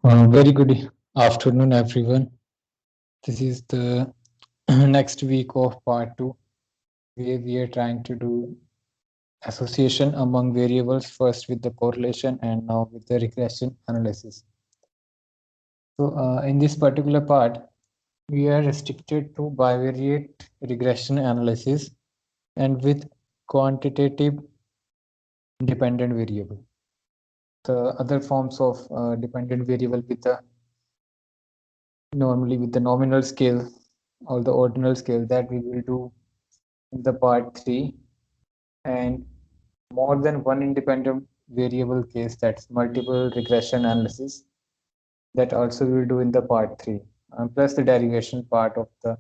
Very good afternoon, everyone. This is the next week of part two, where we are trying to do association among variables, first with the correlation and now with the regression analysis. So, in this particular part, we are restricted to bivariate regression analysis and with quantitative dependent variable. The other forms of dependent variable with the normally with the nominal scale or the ordinal scale that we will do in the part 3, and more than one independent variable case, that's multiple regression analysis, that also we will do in the part 3, plus the derivation part of the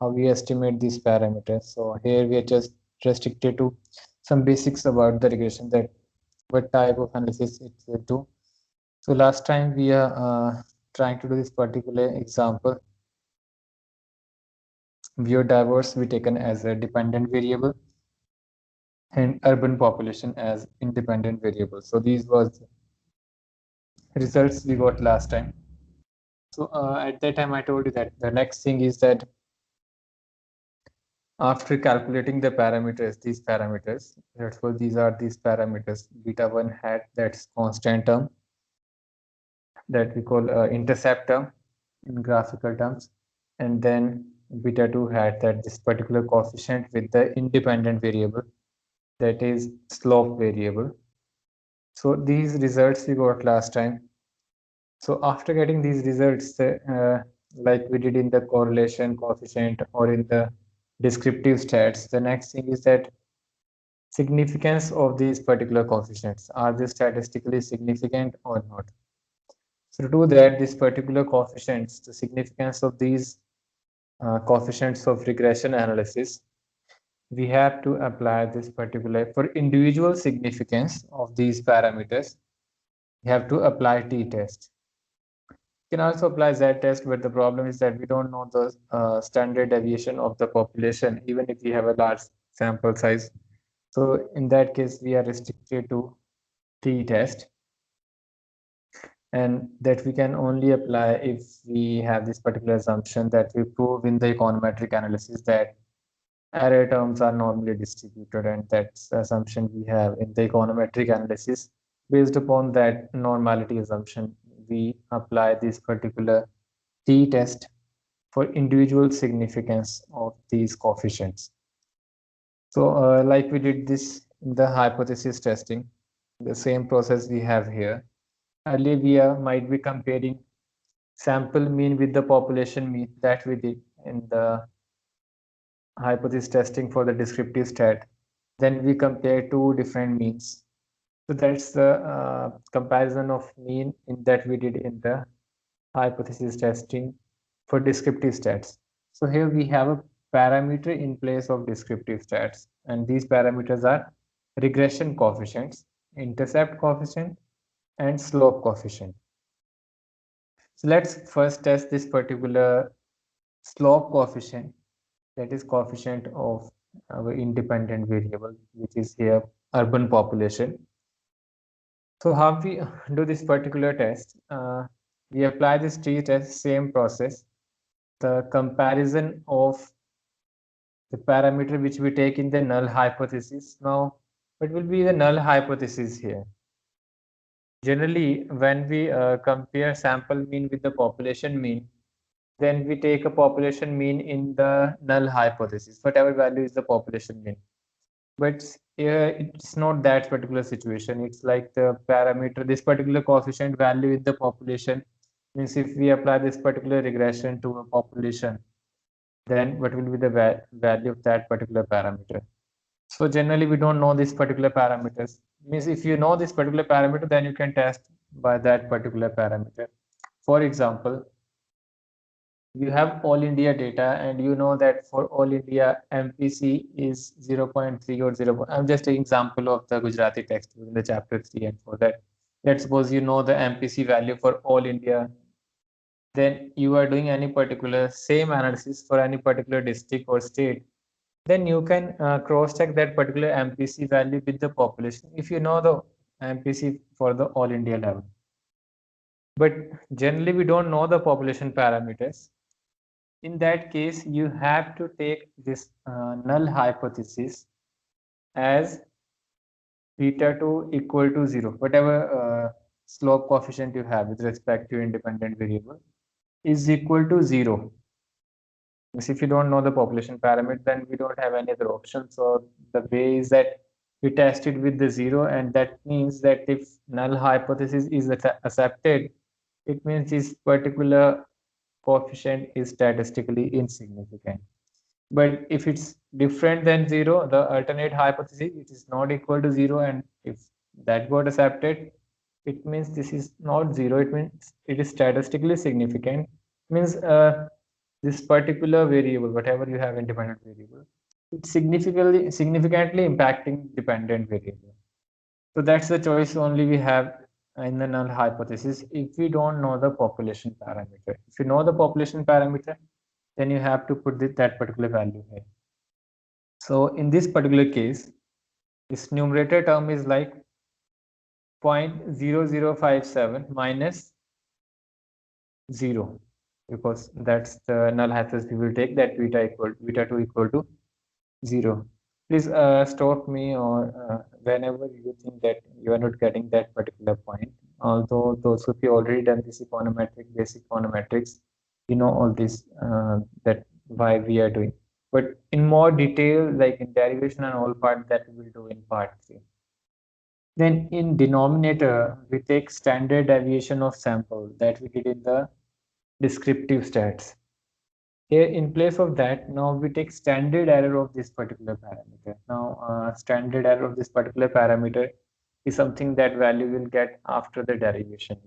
how we estimate these parameters. So here we are just restricted to some basics about the regression, that what type of analysis it will do. So last time we are trying to do this particular example, biodiverse we taken as a dependent variable and urban population as independent variables. So these was results we got last time. So at that time I told you that the next thing is that after calculating the parameters, these parameters, therefore these are these parameters, beta 1 hat, that's constant term that we call intercept term in graphical terms, and then beta 2 hat, that this particular coefficient with the independent variable, that is slope variable. So these results we got last time. So after getting these results, like we did in the correlation coefficient or in the descriptive stats, the next thing is that significance of these particular coefficients. Are they statistically significant or not? So to do that, this particular coefficients, the significance of these coefficients of regression analysis, we have to apply this particular, for individual significance of these parameters, we have to apply t-test. Can also apply z-test, but the problem is that we don't know the standard deviation of the population, even if we have a large sample size. So in that case, we are restricted to t-test, and that we can only apply if we have this particular assumption that we prove in the econometric analysis that array terms are normally distributed, and that's the assumption we have in the econometric analysis. Based upon that normality assumption, we apply this particular t-test for individual significance of these coefficients. So like we did this in the hypothesis testing, the same process we have here. Earlier we might be comparing sample mean with the population mean, that we did in the hypothesis testing for the descriptive stat. Then we compare two different means. So that's the comparison of mean in that we did in the hypothesis testing for descriptive stats. So here we have a parameter in place of descriptive stats, and these parameters are regression coefficients, intercept coefficient, and slope coefficient. So let's first test this particular slope coefficient, that is coefficient of our independent variable, which is here urban population. So how we do this particular test? We apply this t-test, same process. The comparison of the parameter which we take in the null hypothesis. Now, what will be the null hypothesis here? Generally, when we compare sample mean with the population mean, then we take a population mean in the null hypothesis, whatever value is the population mean. But it's not that particular situation. It's like the parameter, this particular coefficient value in the population means if we apply this particular regression to a population, then what will be the value of that particular parameter? So generally we don't know this particular parameters. Means if you know this particular parameter, then you can test by that particular parameter. For example, you have all India data and you know that for all India MPC is 0.3 or 0. I'm just taking example of the Gujarati text in the chapter 3, and for that, let's suppose you know the MPC value for all India, then you are doing any particular same analysis for any particular district or state, then you can cross-check that particular MPC value with the population if you know the MPC for the all India level. but generally we don't know the population parameters. In that case, you have to take this null hypothesis as beta 2 equal to 0, whatever slope coefficient you have with respect to independent variable is equal to 0. Because if you don't know the population parameter, then we don't have any other option. So the way is that we test it with the 0, and that means that if null hypothesis is accepted, it means this particular coefficient is statistically insignificant. But if it's different than 0, the alternate hypothesis, it is not equal to 0, and if that got accepted, it means this is not 0, it means it is statistically significant. It means this particular variable, whatever you have independent variable, it's significantly impacting dependent variable. So that's the choice only we have in the null hypothesis if we don't know the population parameter. If you know the population parameter, then you have to put that particular value here. So in this particular case, this numerator term is like 0.0057 minus 0, because that's the null hypothesis we will take, that beta 2 equal to 0. Please stop me or whenever you think that you are not getting that particular point. Although those who have already done this basic econometrics, you know all this, that why we are doing. But in more detail, like in derivation and all part, that we will do in part 3. Then in denominator, we take standard deviation of sample that we did in the descriptive stats. Here, in place of that, now we take standard error of this particular parameter. Now, standard error of this particular parameter is something that value will get after the derivation.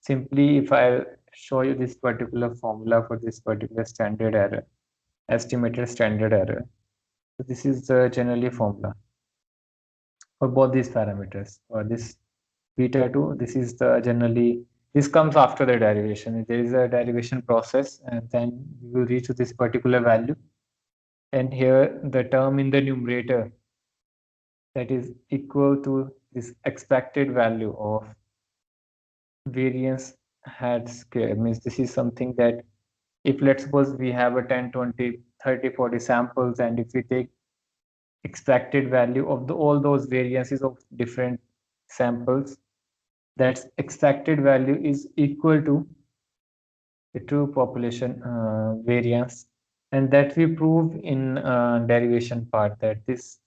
Simply, if I show you this particular formula for this particular standard error, estimated standard error, so this is the generally formula for both these parameters. For this beta 2, this is the generally, this comes after the derivation. There is a derivation process, and then we will reach to this particular value. And here the term in the numerator that is equal to this expected value of variance hat square, means this is something that if let's suppose we have a 10, 20, 30, 40 samples, and if we take expected value of all those variances of different samples, that expected value is equal to the true population variance, and that we prove in derivation part that this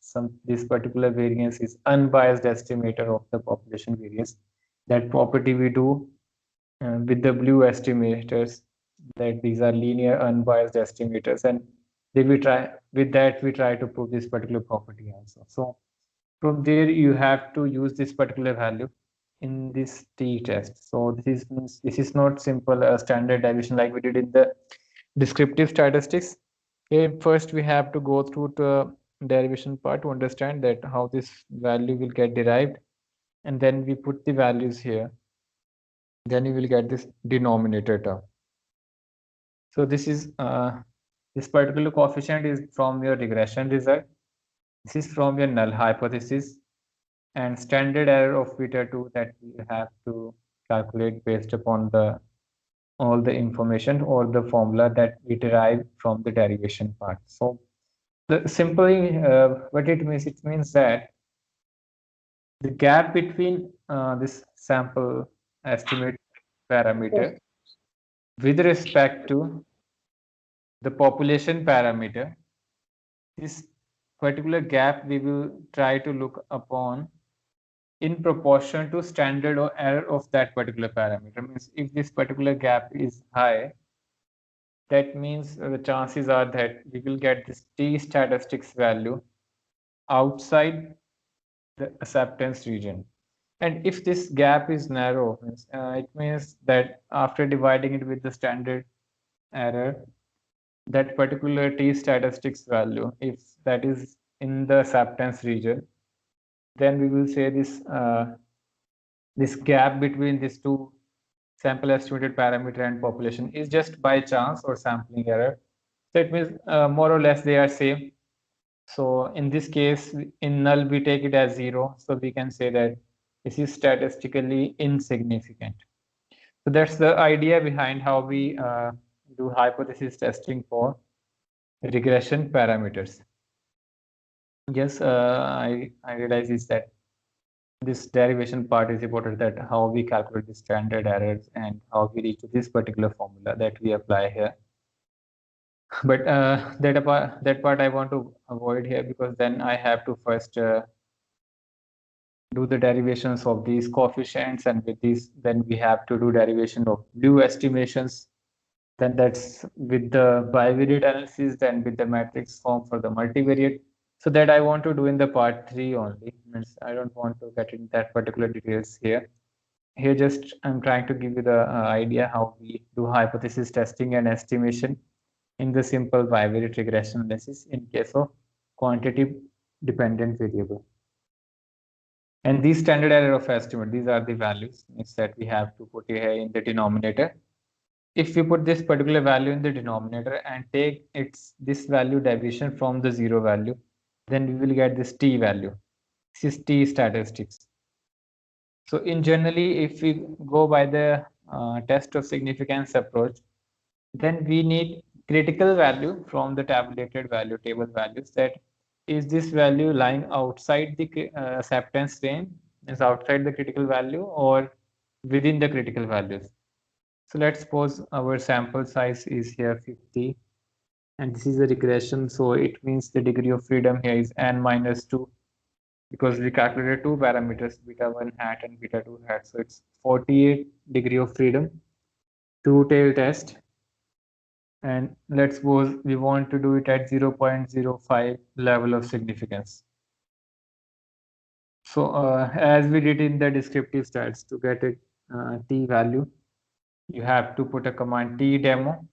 particular variance is unbiased estimator of the population variance. That property we do with the blue estimators, that these are linear unbiased estimators, and we try to prove this particular property also. So from there you have to use this particular value in this t-test. So this is not simple standard deviation like we did in the descriptive statistics. Here first we have to go through the derivation part to understand that how this value will get derived, and then we put the values here. Then you will get this denominator term. So this is this particular coefficient is from your regression result. This is from your null hypothesis, and standard error of beta 2 that we have to calculate based upon all the information or the formula that we derive from the derivation part. So simply what it means that the gap between this sample estimate parameter with respect to the population parameter, this particular gap we will try to look upon in proportion to standard or error of that particular parameter. Means if this particular gap is high, that means the chances are that we will get this t statistics value outside the acceptance region. And if this gap is narrow, it means that after dividing it with the standard error, that particular t statistics value, if that is in the acceptance region, then we will say this gap between these two sample estimated parameter and population is just by chance or sampling error. So it means more or less they are same. So in this case, in null we take it as 0, so we can say that this is statistically insignificant. So that's the idea behind how we do hypothesis testing for regression parameters. Yes, I realize is that this derivation part is important, that how we calculate the standard errors and how we reach to this particular formula that we apply here. But that part I want to avoid here, because then I have to first do the derivations of these coefficients, and with these then we have to do derivation of blue estimations. Then that's with the bivariate analysis, then with the matrix form for the multivariate. So that I want to do in the part 3 only. Means I don't want to get in that particular details here. Here just I'm trying to give you the idea how we do hypothesis testing and estimation in the simple bivariate regression analysis in case of quantitative dependent variable. And these standard error of estimate, these are the values that we have to put here in the denominator. If we put this particular value in the denominator and take this value deviation from the zero value, then we will get this t value. This is t statistics. So in generally, if we go by the test of significance approach, then we need critical value from the tabulated value table values. That is this value lying outside the acceptance range, is outside the critical value, or within the critical values. So let's suppose our sample size is here 50, and this is a regression. So it means the degree of freedom here is n minus 2, because we calculated two parameters, beta 1 hat and beta 2 hat. So it's 48 degree of freedom, two-tail test. And let's suppose we want to do it at 0.05 level of significance. So as we did in the descriptive stats, to get a t value, you have to put a command t demo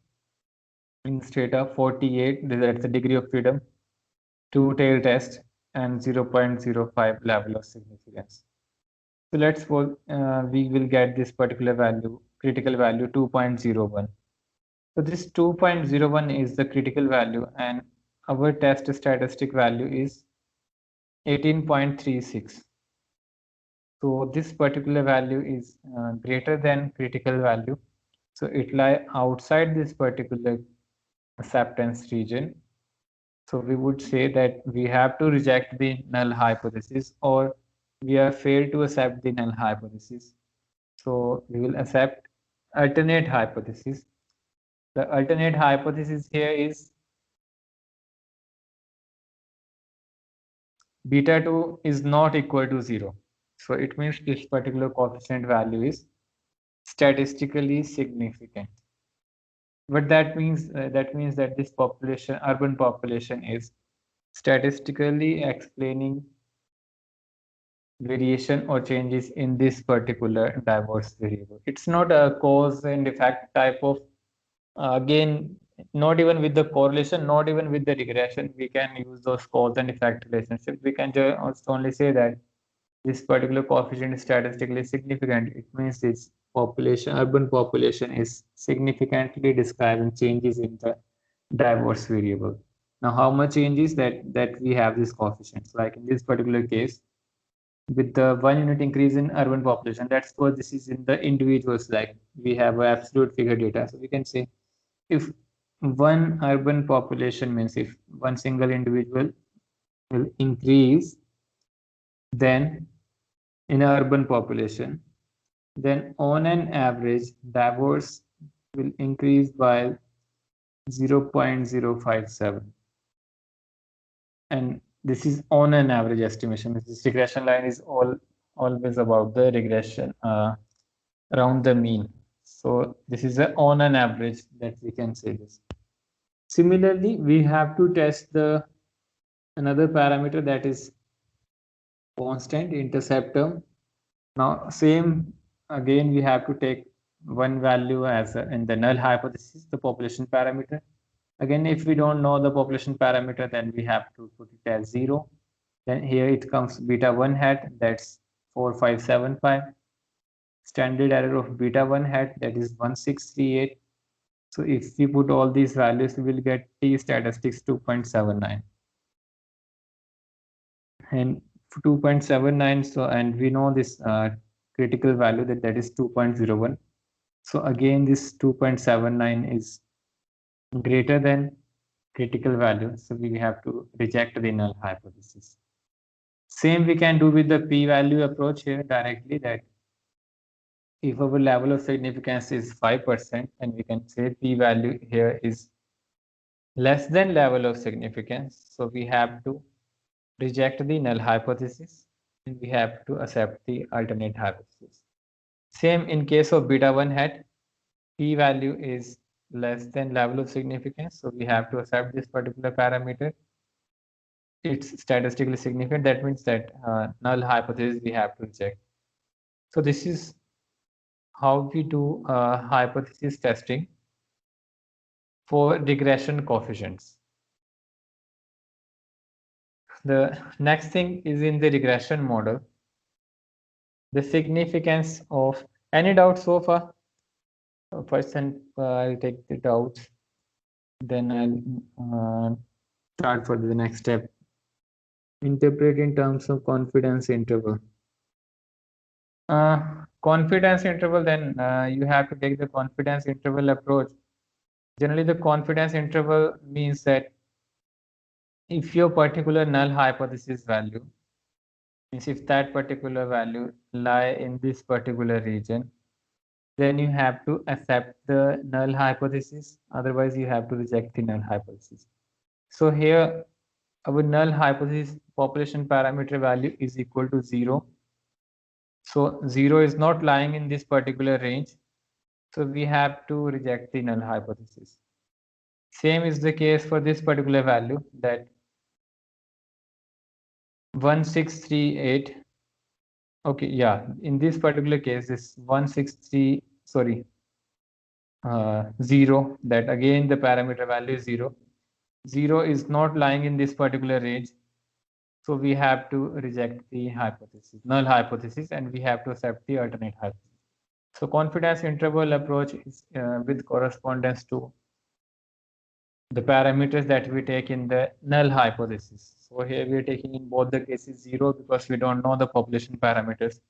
instead of 48, that's the degree of freedom, two-tail test, and 0.05 level of significance. So let's suppose we will get this particular value, critical value 2.01. So this 2.01 is the critical value, and our test statistic value is 18.36. So this particular value is greater than critical value. So it lies outside this particular acceptance region. So we would say that we have to reject the null hypothesis, or we have failed to accept the null hypothesis. So we will accept alternate hypothesis. The alternate hypothesis here is beta 2 is not equal to 0. So it means this particular coefficient value is statistically significant. What that means that this population, urban population, is statistically explaining variation or changes in this particular diverse variable. It's not a cause and effect type of, again, not even with the correlation, not even with the regression, we can use those cause and effect relationship. We can just only say that this particular coefficient is statistically significant. It means this population, urban population, is significantly describing changes in the diverse variable. Now, how much changes that we have these coefficients? Like in this particular case, with the 1 unit increase in urban population, that's what this is in the individuals. Like we have absolute figure data, so we can say if one urban population, means if one single individual will increase, then in urban population, then on an average, diverse will increase by 0.057. And this is on an average estimation. This regression line is always about the regression around the mean. So this is on an average that we can say this. Similarly, we have to test the another parameter, that is constant intercept term. Now same, again we have to take one value as in the null hypothesis, the population parameter. Again, if we don't know the population parameter, then we have to put it as 0. Then here it comes beta 1 hat, that's 4575. Standard error of beta 1 hat, that is 1638. So if we put all these values, we will get t statistics 2.79. And 2.79, so, and we know this critical value that is 2.01. So again, this 2.79 is greater than critical value, so we have to reject the null hypothesis. Same we can do with the p-value approach here directly, that if our level of significance is 5%, and we can say p-value here is less than level of significance, so we have to reject the null hypothesis and we have to accept the alternate hypothesis. Same in case of beta 1 hat, p-value is less than level of significance, so we have to accept this particular parameter. It's statistically significant, that means that null hypothesis we have to reject. So this is how we do hypothesis testing for regression coefficients. The next thing is in the regression model, the significance of any doubt so far. First, I'll take the doubts, then I'll start for the next step. Interpret in terms of confidence interval. Confidence interval, then you have to take the confidence interval approach. Generally, the confidence interval means that if your particular null hypothesis value, means if that particular value lie in this particular region, then you have to accept the null hypothesis, otherwise you have to reject the null hypothesis. So here our null hypothesis population parameter value is equal to 0. So 0 is not lying in this particular range, so we have to reject the null hypothesis. Same is the case for this particular value, that 1638. Okay, yeah, in this particular case, this 163, sorry, 0, that again the parameter value is 0. 0 is not lying in this particular range, so we have to reject the hypothesis, null hypothesis, and we have to accept the alternate hypothesis. So confidence interval approach is with correspondence to the parameters that we take in the null hypothesis. So here we are taking in both the cases 0 because we don't know the population parameters.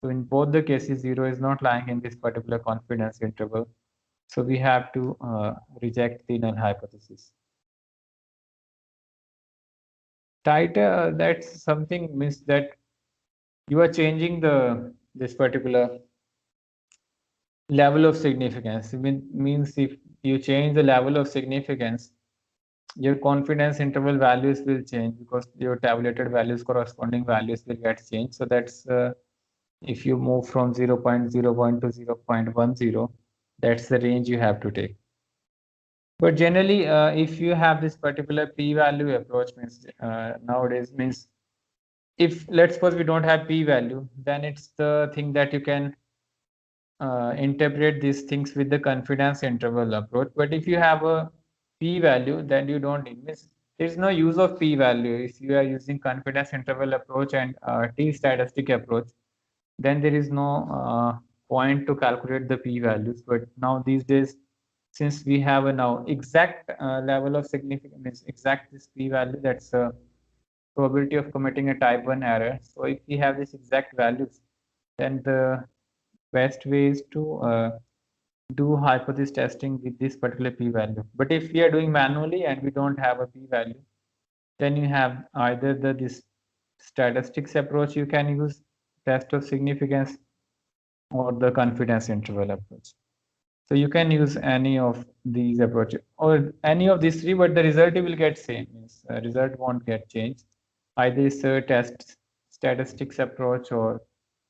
So in both the cases, 0 is not lying in this particular confidence interval. So we have to reject the null hypothesis. Tighter, that's something means that you are changing this particular level of significance. It means if you change the level of significance, your confidence interval values will change because your tabulated values, corresponding values will get changed. So that's if you move from 0.01 to 0.10, that's the range you have to take. But generally, if you have this particular p-value approach, means nowadays means if let's suppose we don't have p-value, then it's the thing that you can interpret these things with the confidence interval approach. But if you have a p-value, then you don't need, means there's no use of p-value if you are using confidence interval approach and t-statistic approach. Then there is no point to calculate the p-values. But now these days, since we have a now exact level of significance, exact this p-value, that's a probability of committing a type 1 error. So if we have this exact values, then the best way is to do hypothesis testing with this particular p-value. But if we are doing manually and we don't have a p-value, then you have either this statistics approach you can use, test of significance, or the confidence interval approach. So you can use any of these approaches or any of these three, but the result will get same. Means result won't get changed. Either it's a test statistics approach or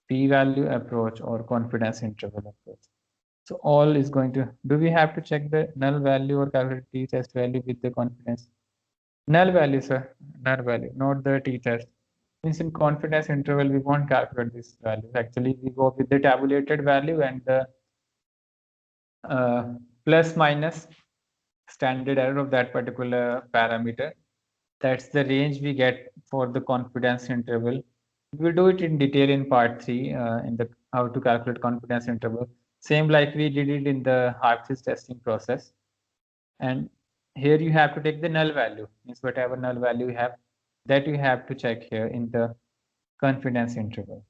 p-value approach or confidence interval approach. So all is going to, do we have to check the null value or calculate t-test value with the confidence? Null value, sir, null value, not the t-test. Means in confidence interval, we won't calculate this value. Actually, we go with the tabulated value and the plus minus standard error of that particular parameter. That's the range we get for the confidence interval. We'll do it in detail in part 3 in the how to calculate confidence interval. Same like we did it in the hypothesis testing process. And here you have to take the null value, means whatever null value you have, that you have to check here in the confidence interval.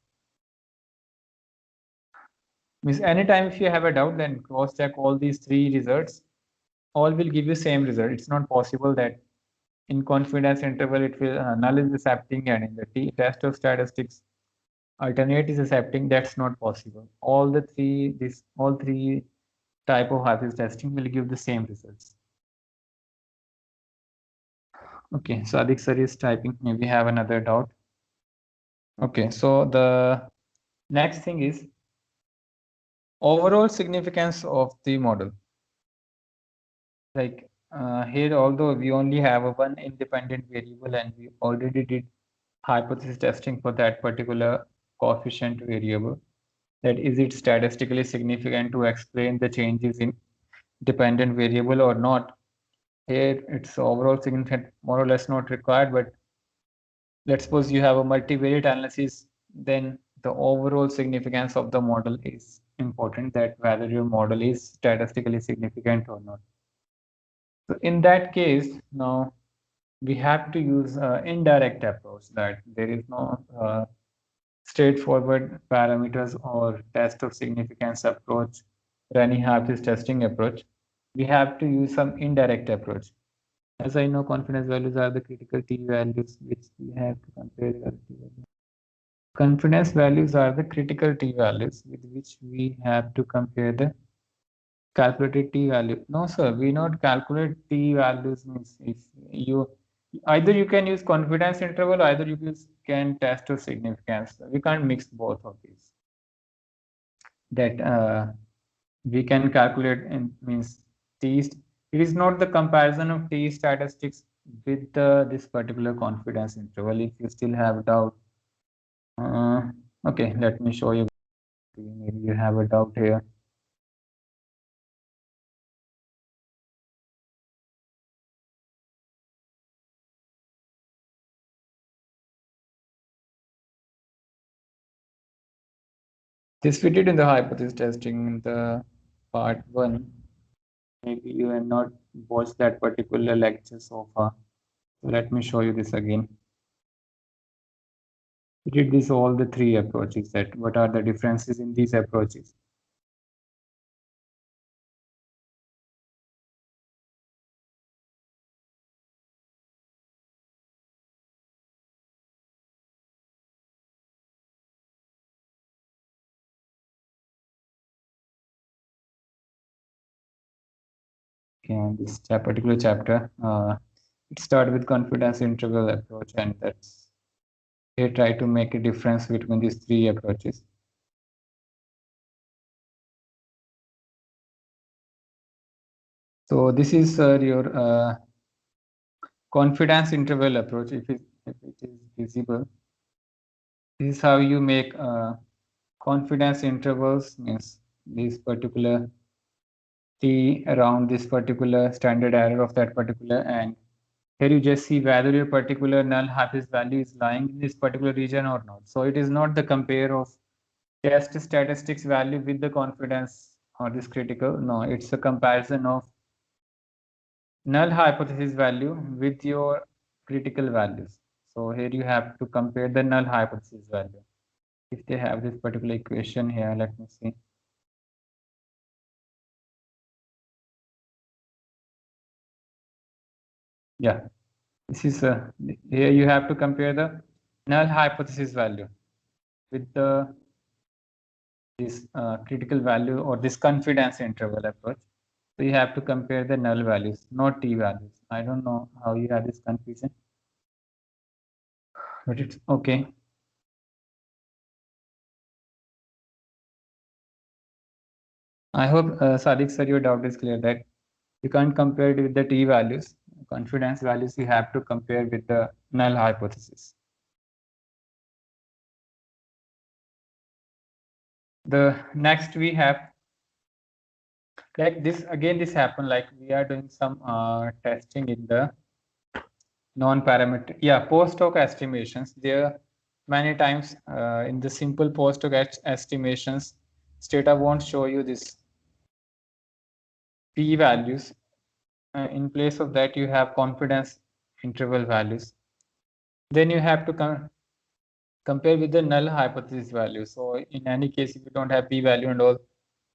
Means anytime if you have a doubt, then cross check all these three results. All will give you same result. It's not possible that in confidence interval it will null is accepting and in the test of statistics alternate is accepting. That's not possible. All three type of hypothesis testing will give the same results. Okay, so Adik sir is typing. Maybe have another doubt. Okay, so the next thing is overall significance of the model. Like here, although we only have one independent variable and we already did hypothesis testing for that particular coefficient variable, that is it statistically significant to explain the changes in dependent variable or not. Here it's overall significant, more or less not required, but let's suppose you have a multivariate analysis, then the overall significance of the model is important, that whether your model is statistically significant or not. So in that case, now we have to use indirect approach, that there is no straightforward parameters or test of significance approach or any hypothesis testing approach. We have to use some indirect approach. As I know, confidence values are the critical t-values which we have to compare the t-values. Confidence values are the critical t-values with which we have to compare the calculated t-value. No, sir, we not calculate t-values. Means if you either you can use confidence interval, either you can test of significance. We can't mix both of these. That we can calculate in means t. It is not the comparison of t statistics with this particular confidence interval. If you still have doubt, okay, let me show you. Maybe you have a doubt here. This we did in the hypothesis testing in the part 1. Maybe you have not watched that particular lecture so far. So let me show you this again. We did this all the three approaches. That what are the differences in these approaches? Okay, this particular chapter, it started with confidence interval approach, and that's they try to make a difference between these three approaches. So this is your confidence interval approach. If it is visible, this is how you make confidence intervals. Means this particular t around this particular standard error of that particular, and here you just see whether your particular null hypothesis value is lying in this particular region or not. So it is not the compare of test statistics value with the confidence or this critical. No, it's a comparison of null hypothesis value with your critical values. So here you have to compare the null hypothesis value. If they have this particular equation here, let me see. Yeah, this is here you have to compare the null hypothesis value with the this critical value or this confidence interval approach. So you have to compare the null values, not t values. I don't know how you have this confusion, but it's okay. I hope Sadiq sir, your doubt is clear that you can't compare it with the t values. Confidence values you have to compare with the null hypothesis. The next we have like this again. This happened like we are doing some testing in the non-parametric, post hoc estimations. There many times in the simple post hoc estimations, Stata won't show you this p values. In place of that, you have confidence interval values. Then you have to compare with the null hypothesis value. So in any case, if you don't have p value and all,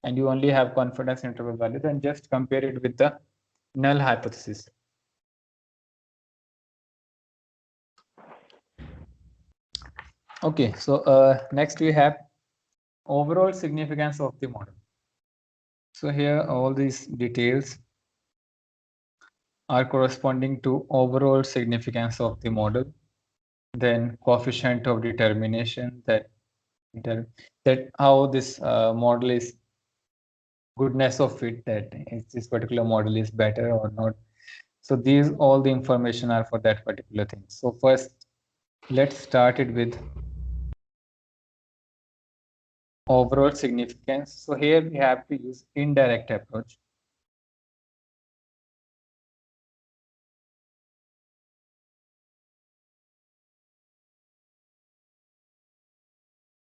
and you only have confidence interval value, then just compare it with the null hypothesis. Okay, so next we have overall significance of the model. So here all these details are corresponding to overall significance of the model, then coefficient of determination, that how this model is goodness of fit, that if this particular model is better or not. So these all the information are for that particular thing. So first let's start it with overall significance. So here we have to use indirect approach.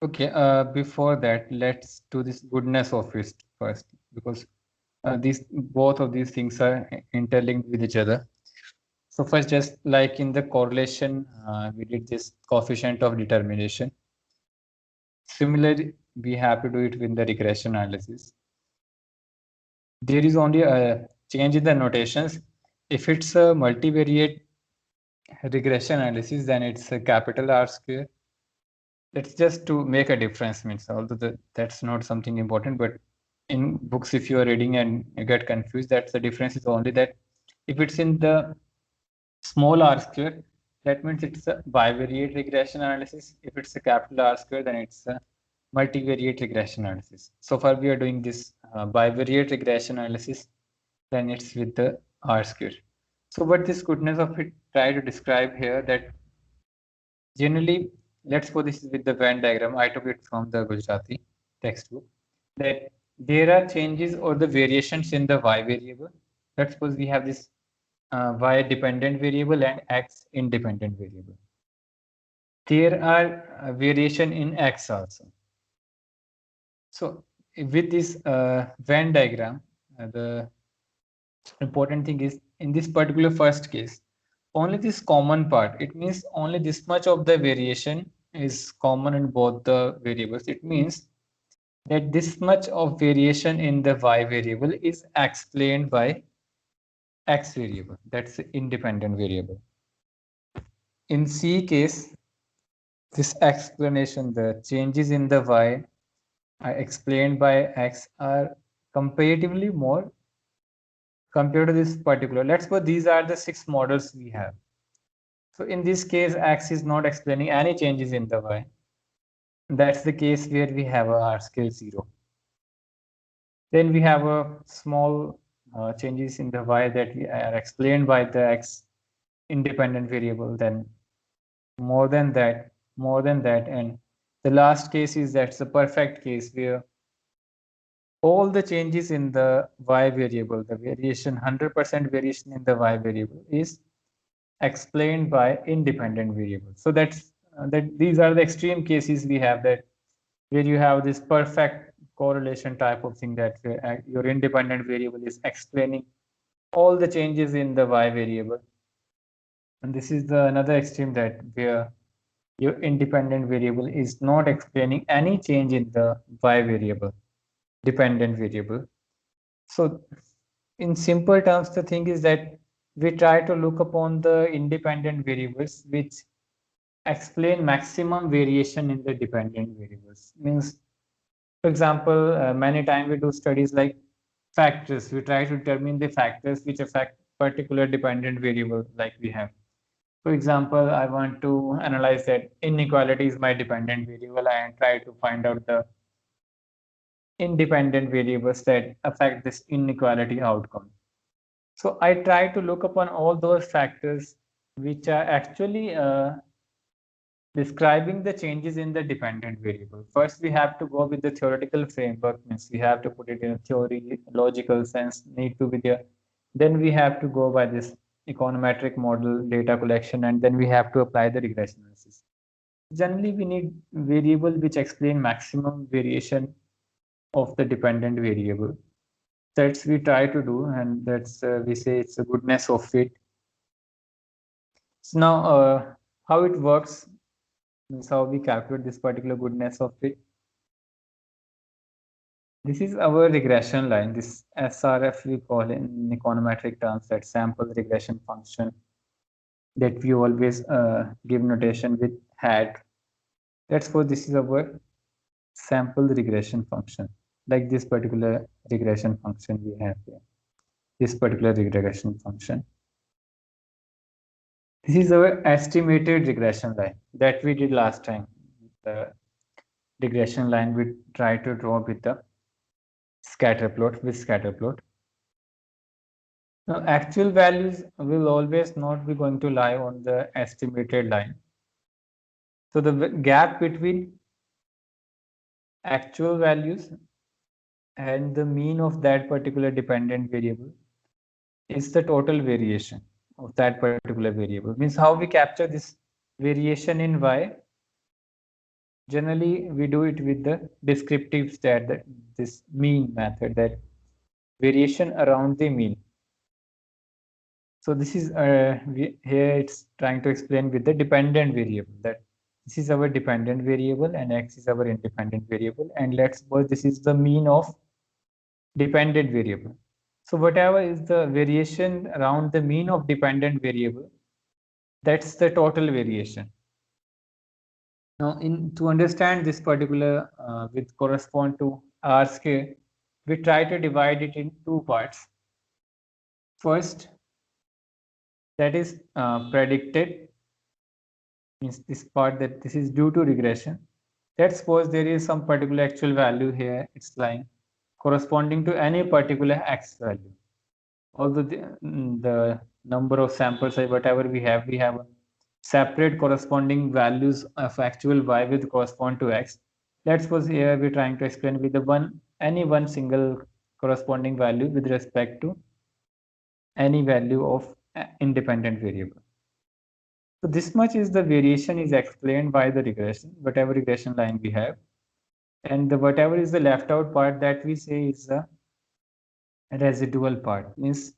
Okay, before that, let's do this goodness of fit first, because these both of these things are interlinked with each other. So first, just like in the correlation, we did this coefficient of determination. Similarly, we have to do it with the regression analysis. There is only a change in the notations. If it's a multivariate regression analysis, then it's a capital R square. That's just to make a difference, means although that's not something important, but in books, if you are reading and you get confused, that's the difference is only that if it's in the small r square, that means it's a bivariate regression analysis. If it's a capital R square, then it's a multivariate regression analysis. So far we are doing this bivariate regression analysis, then it's with the R square. So what this goodness of it try to describe here, that generally, let's go this with the Venn diagram. I took it from the Gujarati textbook, that there are changes or the variations in the y variable. Let's suppose we have this y dependent variable and x independent variable. There are variation in x also. So with this Venn diagram, the important thing is in this particular first case, only this common part, it means only this much of the variation is common in both the variables. It means that this much of variation in the y variable is explained by x variable, that's independent variable. In C case, this explanation, the changes in the y are explained by x are comparatively more compared to this particular. Let's suppose these are the 6 models we have. So in this case, x is not explaining any changes in the y. That's the case where we have a R scale 0. Then we have a small changes in the y that are explained by the x independent variable. Then more than that, and the last case is that's the perfect case where all the changes in the y variable, the variation, 100% variation in the y variable is explained by independent variables. So that's that these are the extreme cases we have, that where you have this perfect correlation type of thing, that your independent variable is explaining all the changes in the y variable. And this is the another extreme, that where your independent variable is not explaining any change in the y variable, dependent variable. So in simple terms, the thing is that we try to look upon the independent variables which explain maximum variation in the dependent variables. Means, for example, many times we do studies like factors. We try to determine the factors which affect particular dependent variable like we have. For example, I want to analyze that inequality is my dependent variable and try to find out the independent variables that affect this inequality outcome. So I try to look upon all those factors which are actually describing the changes in the dependent variable. First, we have to go with the theoretical framework, means we have to put it in a theory, logical sense, need to be there. Then we have to go by this econometric model, data collection, and then we have to apply the regression analysis. Generally, we need variable which explain maximum variation of the dependent variable. That's we try to do, and that's we say it's a goodness of fit. So now, how it works is how we calculate this particular goodness of fit. This is our regression line. This SRF we call in econometric terms that sample regression function that we always give notation with hat. Let's suppose this is our sample regression function, like this particular regression function we have here. This particular regression function. This is our estimated regression line that we did last time. The regression line we try to draw with the scatter plot Now, actual values will always not be going to lie on the estimated line. So the gap between actual values and the mean of that particular dependent variable is the total variation of that particular variable. Means how we capture this variation in y. Generally, we do it with the descriptive stat, that this mean method, that variation around the mean. So this is here it's trying to explain with the dependent variable, that this is our dependent variable and x is our independent variable, and let's suppose this is the mean of dependent variable. So whatever is the variation around the mean of dependent variable, that's the total variation. Now, to understand this particular with correspond to R square, we try to divide it in two parts. First, that is predicted, means this part that this is due to regression. Let's suppose there is some particular actual value here, it's lying corresponding to any particular x value. Although the number of samples, whatever we have separate corresponding values of actual y with correspond to x. Let's suppose here we're trying to explain with the any one single corresponding value with respect to any value of independent variable. So this much is the variation is explained by the regression, whatever regression line we have, and whatever is the left out part that we say is the residual part. Means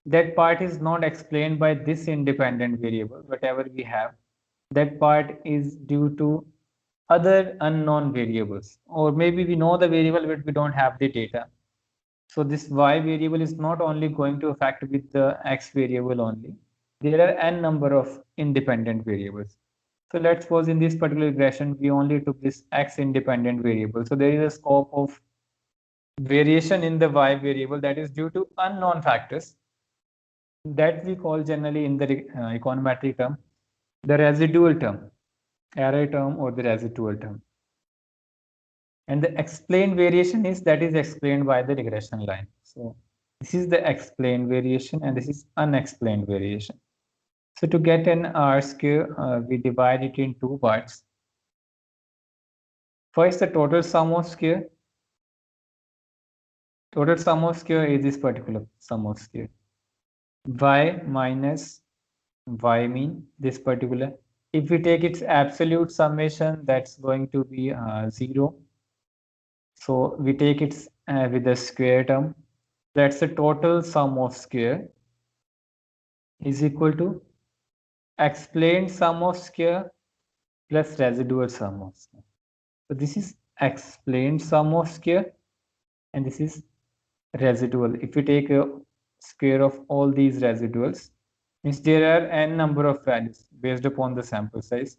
that part is not explained by this independent variable, whatever we have. That part is due to other unknown variables, or maybe we know the variable but we don't have the data. So this y variable is not only going to affect with the x variable only. There are n number of independent variables. So let's suppose in this particular regression, we only took this x independent variable. So there is a scope of variation in the y variable that is due to unknown factors that we call generally in the econometric term the residual term, error term, or the residual term. And the explained variation is that is explained by the regression line. So this is the explained variation and this is unexplained variation. So to get an R square, we divide it in two parts. First, the total sum of square. Total sum of square is this particular sum of square. Y minus y mean, this particular. If we take its absolute summation, that's going to be 0. So we take it with the square term. That's the total sum of square is equal to explained sum of square plus residual sum of square. So this is explained sum of square and this is residual. If we take a square of all these residuals, means there are n number of values based upon the sample size.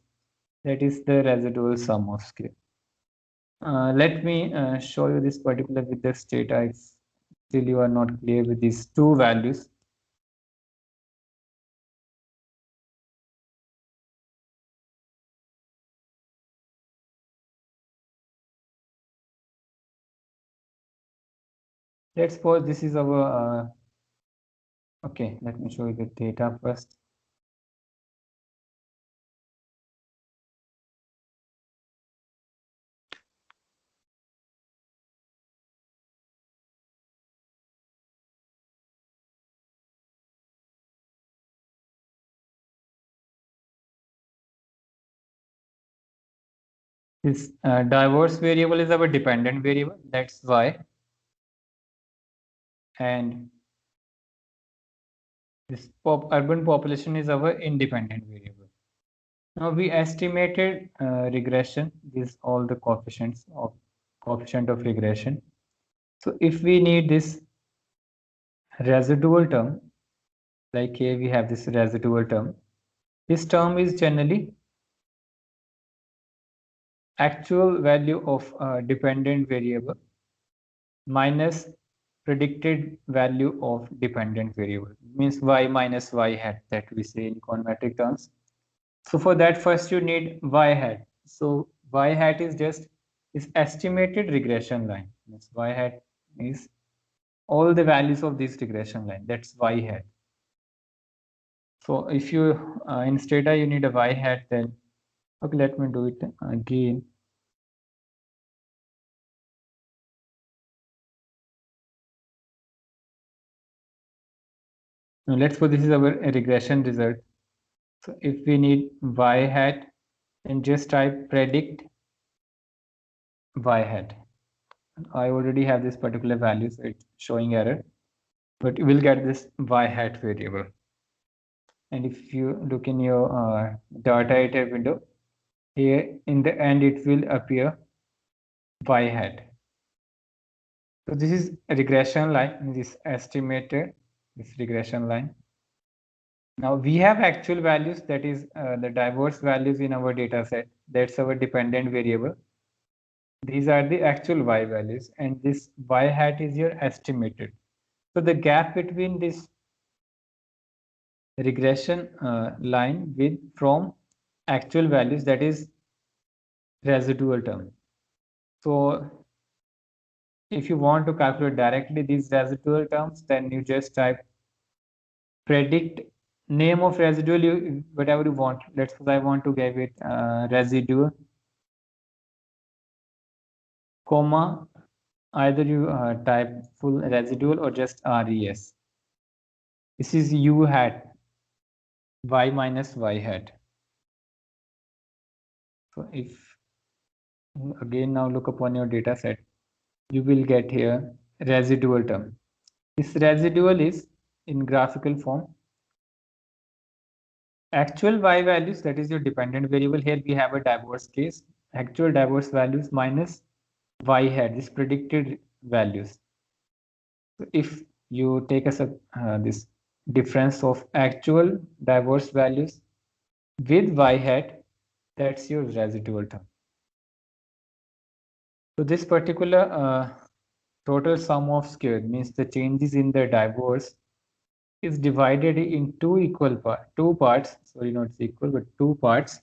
That is the residual sum of square. Let me show you this particular with this data. If still you are not clear with these two values. Let's suppose this is our, okay, let me show you the data first. This diverse variable is our dependent variable, that's y. And this urban population is our independent variable. Now we estimated regression, these all the coefficient of regression. So if we need this residual term, like here we have this residual term, this term is generally actual value of a dependent variable minus predicted value of dependent variable, means y minus y hat that we say in econometric terms. So for that, first you need y hat. So y hat is just is estimated regression line. Means y hat is all the values of this regression line. That's y hat. So if you in Stata you need a y hat, then okay, let me do it again. Now let's suppose this is our regression result. So if we need y hat, then just type predict y hat. I already have this particular value, so it's showing error, but you will get this y hat variable. And if you look in your data editor window, here in the end it will appear y hat. So this is a regression line, this estimated, this regression line. Now we have actual values, that is the diverse values in our data set. That's our dependent variable. These are the actual y values, and this y hat is your estimated. So the gap between this regression line with from actual values, that is residual term. So if you want to calculate directly these residual terms, then you just type predict name of residual, you whatever you want. Let's suppose I want to give it residual, comma, either you type full residual or just res. This is u hat, y minus y hat. So if again now look upon your data set, you will get here residual term. This residual is in graphical form actual y values, that is your dependent variable. Here we have a diverse case, actual diverse values minus y hat, this predicted values. So if you take as this difference of actual diverse values with y hat, that's your residual term. So this particular total sum of squared, means the changes in the diverse, is divided in two parts. Sorry, not equal, but two parts.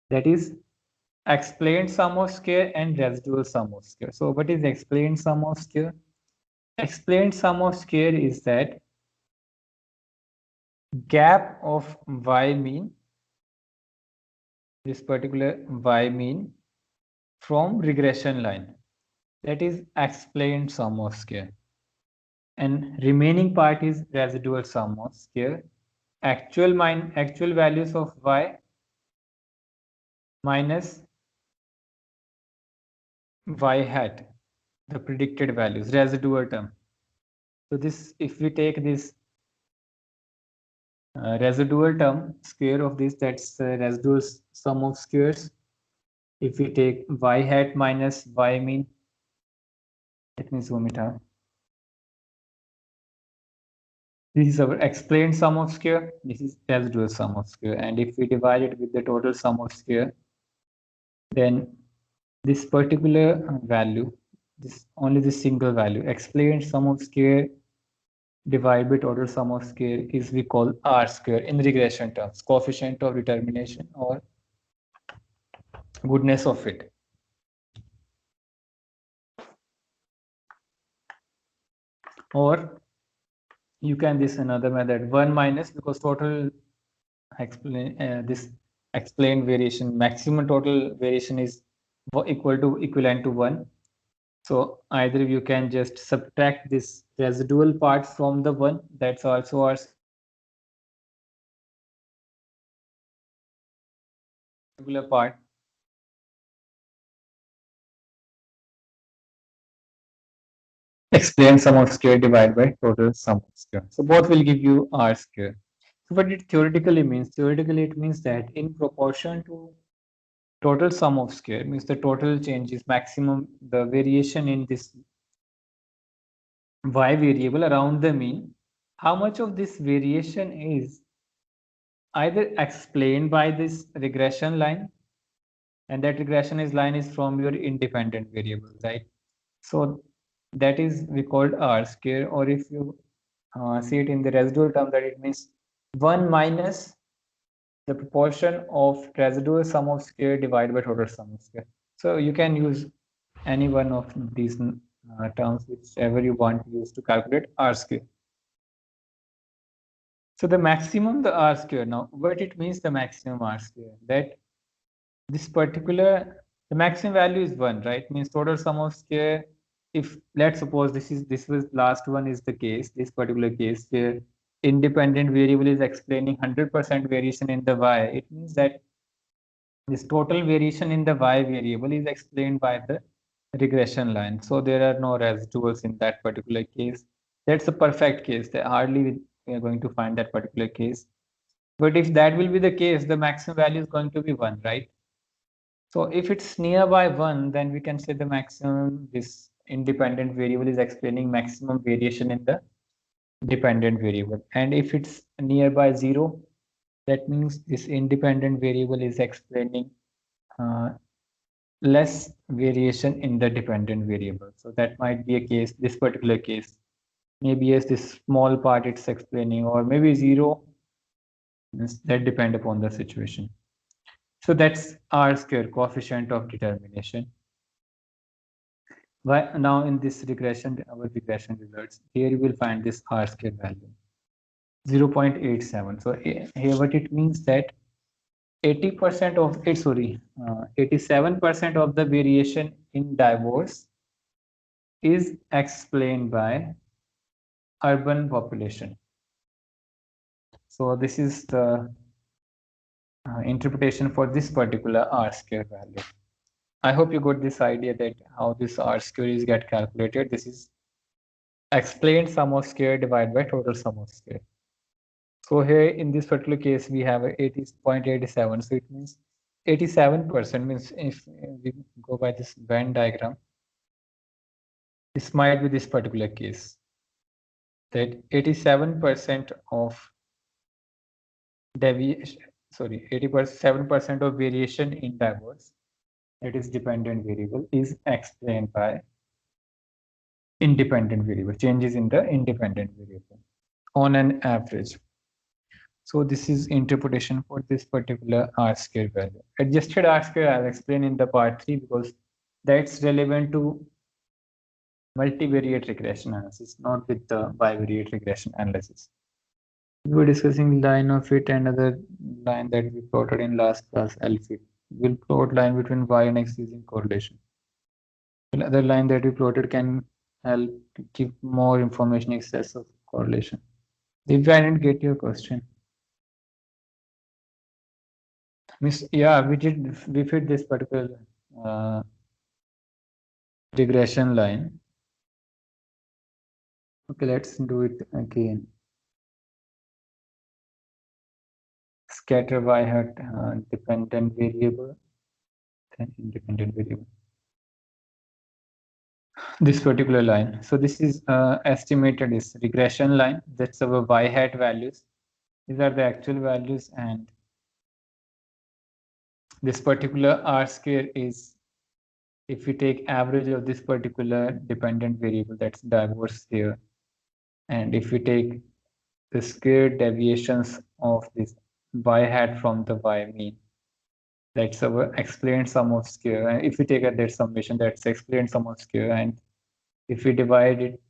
That is explained sum of square and residual sum of square. So what is explained sum of square? Explained sum of square is that gap of y mean, this particular y mean from regression line, that is explained sum of square, and remaining part is residual sum of square, actual values of y minus y hat, the predicted values, residual term. So this, if we take this residual term, square of this, that's residual sum of squares. If we take y hat minus y mean, let me zoom it out. This is our explained sum of square. This is residual sum of square. And if we divide it with the total sum of square, then this particular value, this only this single value, explained sum of square divided by total sum of square, is we call R square in regression terms, coefficient of determination or goodness of fit. Or you can this another method, 1 minus, because total this explained variation, maximum total variation is equivalent to 1. So either you can just subtract this residual part from the 1, that's also our regular part. Explain sum of square divided by total sum of square. So both will give you R square. So what it theoretically means? Theoretically, it means that in proportion to total sum of square, means the total change is maximum, the variation in this y variable around the mean, how much of this variation is either explained by this regression line, and that regression line is from your independent variable, right? So that is we called R square, or if you see it in the residual term, that it means 1 minus the proportion of residual sum of square divided by total sum of square. So you can use any one of these terms, whichever you want to use to calculate R square. So the maximum, the R square. Now, what it means, the maximum R square, that this particular, the maximum value is 1, right? Means total sum of square. If let's suppose this was last one is the case, this particular case where independent variable is explaining 100% variation in the y, it means that this total variation in the y variable is explained by the regression line. So there are no residuals in that particular case. That's a perfect case. Hardly we are going to find that particular case. But if that will be the case, the maximum value is going to be 1, right? So if it's nearby 1, then we can say the maximum, this independent variable is explaining maximum variation in the dependent variable. And if it's nearby 0, that means this independent variable is explaining less variation in the dependent variable. So that might be a case, this particular case. Maybe yes, this small part it's explaining, or maybe 0. That depend upon the situation. So that's R square, coefficient of determination. Now in this regression, our regression results, here you will find this R square value, 0.87. So here what it means that 80% of it, 87% of the variation in divorce is explained by urban population. So this is the interpretation for this particular R square value. I hope you got this idea that how this R square is get calculated. This is explained sum of square divided by total sum of square. So here in this particular case, we have 80.87. So it means 87% means if we go by this Venn diagram, this might be this particular case, that 87% of deviation, 87% of variation in divorce, that is dependent variable, is explained by independent variable, changes in the independent variable on an average. So this is interpretation for this particular R square value. Adjusted R square I'll explain in the part 3 because that's relevant to multivariate regression analysis, not with the bivariate regression analysis. We were discussing line of fit and other line that we plotted in last class, L-fit. We'll plot line between y and x using correlation. The other line that we plotted can help to give more information in excess of correlation. If I didn't get your question. Miss, yeah, we fit this particular regression line. Okay, let's do it again. Scatter y hat dependent variable, then independent variable. This particular line. So this is estimated is regression line. That's our y hat values. These are the actual values, and this particular R square is if we take average of this particular dependent variable, that's divorce here, and if we take the square deviations of this y hat from the y mean, that's our explained sum of square. And if we take that summation, that's explained sum of square, and if we divide it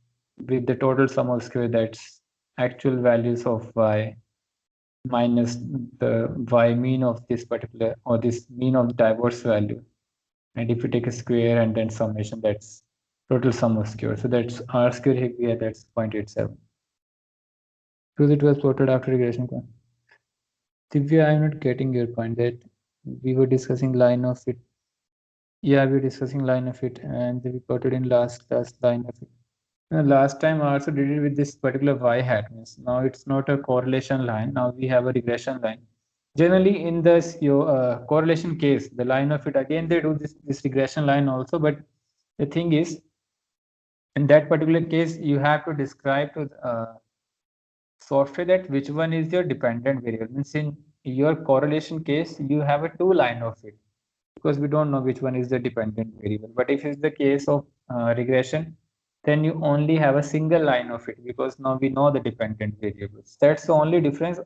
with the total sum of square, that's actual values of y minus the y mean of this particular, or this mean of divorce value. And if you take a square and then summation, that's total sum of square. So that's R square here, that's 0.87. Because it was plotted after regression. Divya, I'm not getting your point that we were discussing line of fit. Yeah, we were discussing line of fit, and we plotted in last class line of fit. Last time I also did it with this particular y hat. Means now it's not a correlation line. Now we have a regression line. Generally, in this correlation case, the line of fit, again they do this regression line also. But the thing is, In that particular case, you have to describe to software that which one is your dependent variable. Means in your correlation case, you have a two line of it because we don't know which one is the dependent variable. But if it's the case of regression, then you only have a single line of it because now we know the dependent variables. That's the only difference.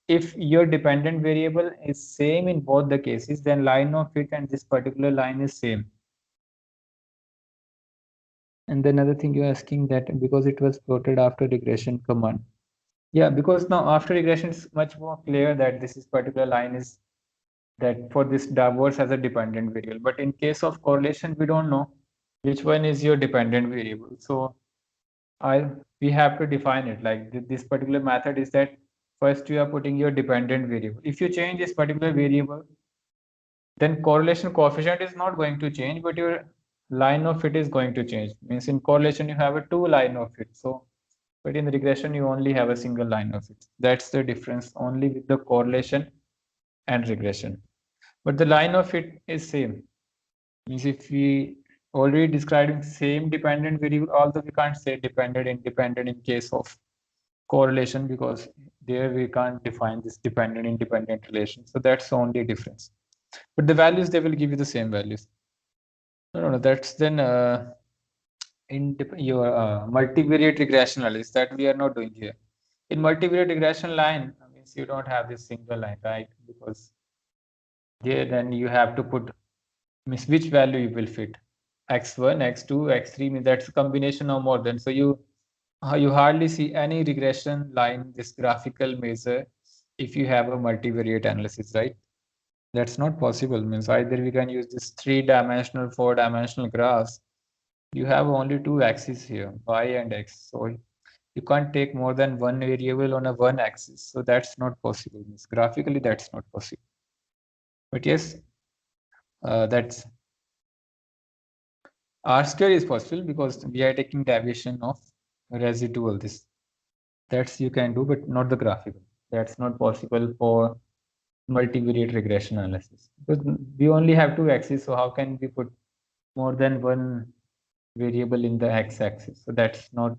If your dependent variable is same in both the cases, then line of it and this particular line is same. And then another thing you're asking that because it was plotted after regression command. Yeah, because now after regression it's much more clear that this is particular line is that for this diverse as a dependent variable. But in case of correlation, we don't know which one is your dependent variable. So we have to define it like this particular method is that first you are putting your dependent variable. If you change this particular variable, then correlation coefficient is not going to change, but your line of fit is going to change. Means in correlation you have a two line of fit. So but in regression you only have a single line of it. That's the difference only with the correlation and regression. But the line of it is same. Means if we already describing same dependent variable, although we can't say dependent independent in case of correlation because there we can't define this dependent independent relation. So that's the only difference. But the values they will give you the same values. No, that's then in your multivariate regression analysis that we are not doing here. In multivariate regression line means you don't have this single line, right? Because there then you have to put means which value you will fit. X1, X2, X3 means that's a combination or more than. So you hardly see any regression line, this graphical measure, if you have a multivariate analysis, right? That's not possible. Means either we can use this 3-dimensional, 4-dimensional graphs. You have only two axes here, y and x. So you can't take more than one variable on a one axis. So that's not possible. Means graphically, that's not possible. But yes, that's R square is possible because we are taking deviation of residual. This that's you can do, but not the graphical. That's not possible for multivariate regression analysis because we only have two axes. So how can we put more than one variable in the x-axis? So that's not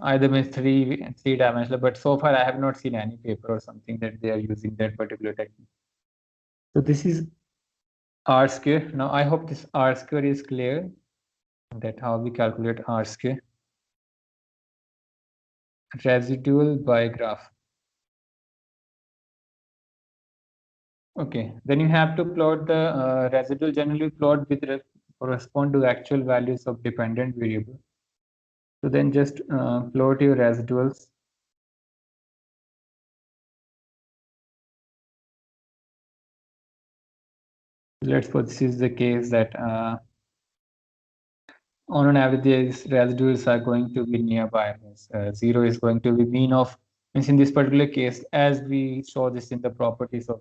either means three-dimensional. But so far I have not seen any paper or something that they are using that particular technique. So this is R square. Now I hope this R square is clear. That how we calculate R square. Residual by graph. Okay, then you have to plot the residual. Generally plot with correspond to actual values of dependent variable. So then just plot your residuals. Let's suppose this is the case that on an average these residuals are going to be nearby. Zero is going to be mean of, means in this particular case, as we saw this in the properties of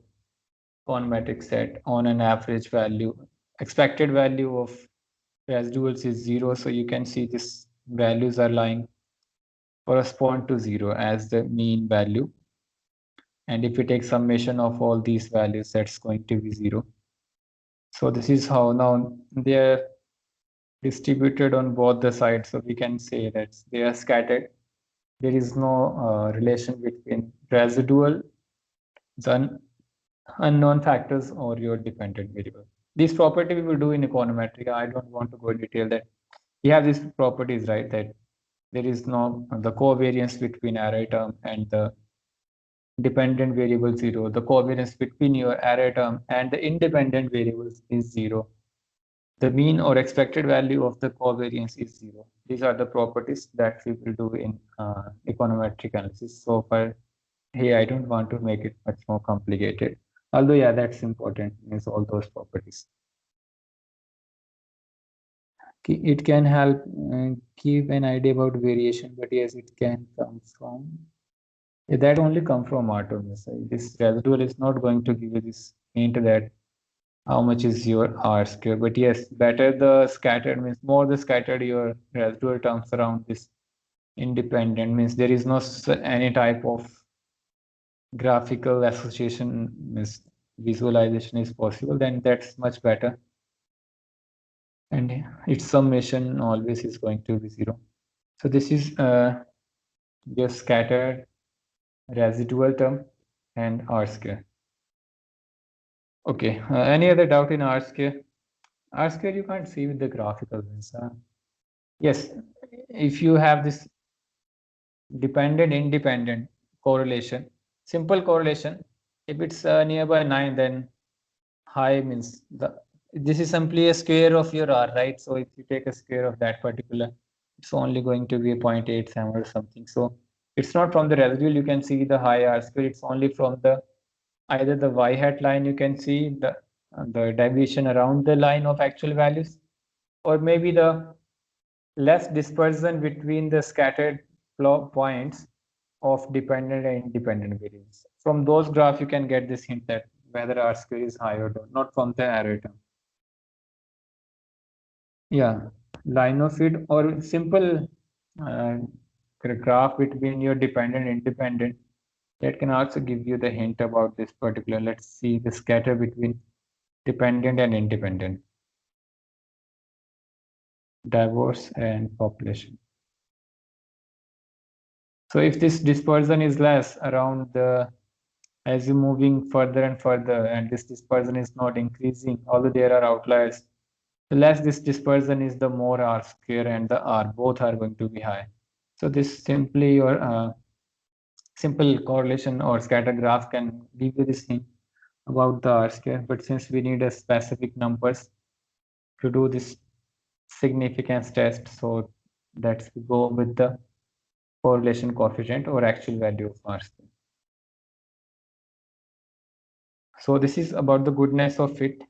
econometric set, on an average value, expected value of residuals is zero. So you can see this values are lying correspond to zero as the mean value. And if we take summation of all these values, that's going to be zero. So this is how now they are distributed on both the sides. So we can say that they are scattered. There is no relation between residual, the unknown factors, or your dependent variable. This property we will do in econometric. I don't want to go in detail that we have these properties, right? That there is no the covariance between array term and the dependent variable zero. The covariance between your array term and the independent variables is zero. The mean or expected value of the covariance is zero. These are the properties that we will do in econometric analysis. So for here, I don't want to make it much more complicated. Although, yeah, that's important, is all those properties. It can help give an idea about variation, but yes, it can come from, that only come from atoms. This residual is not going to give you this hint that how much is your R square. But yes, better the scattered means more the scattered your residual terms around this independent means there is no any type of graphical association means visualization is possible, then that's much better. and its summation always is going to be 0. So this is your scattered residual term and R square. Okay, any other doubt in R square? R square you can't see with the graphical ones. Yes, if you have this dependent independent correlation, simple correlation, if it's nearby 9, then high means this is simply a square of your R, right? So if you take a square of that particular, it's only going to be 0.87 or something. So it's not from the residual you can see the high R square, it's only from the either the y hat line you can see the deviation around the line of actual values, or maybe the less dispersion between the scattered points of dependent and independent variables. From those graphs, you can get this hint that whether R square is high or low, not from the array term. Yeah, line of fit or simple graph between your dependent and independent, that can also give you the hint about this particular. Let's see the scatter between dependent and independent, divorce and population. So if this dispersion is less around the, as you're moving further and further, and this dispersion is not increasing, although there are outliers, the less this dispersion is, the more R square and the R both are going to be high. So this simply your simple correlation or scatter graph can give you this hint about the R square, but since we need a specific numbers to do this significance test, so let's go with the correlation coefficient or actual value of R square. So this is about the goodness of fit.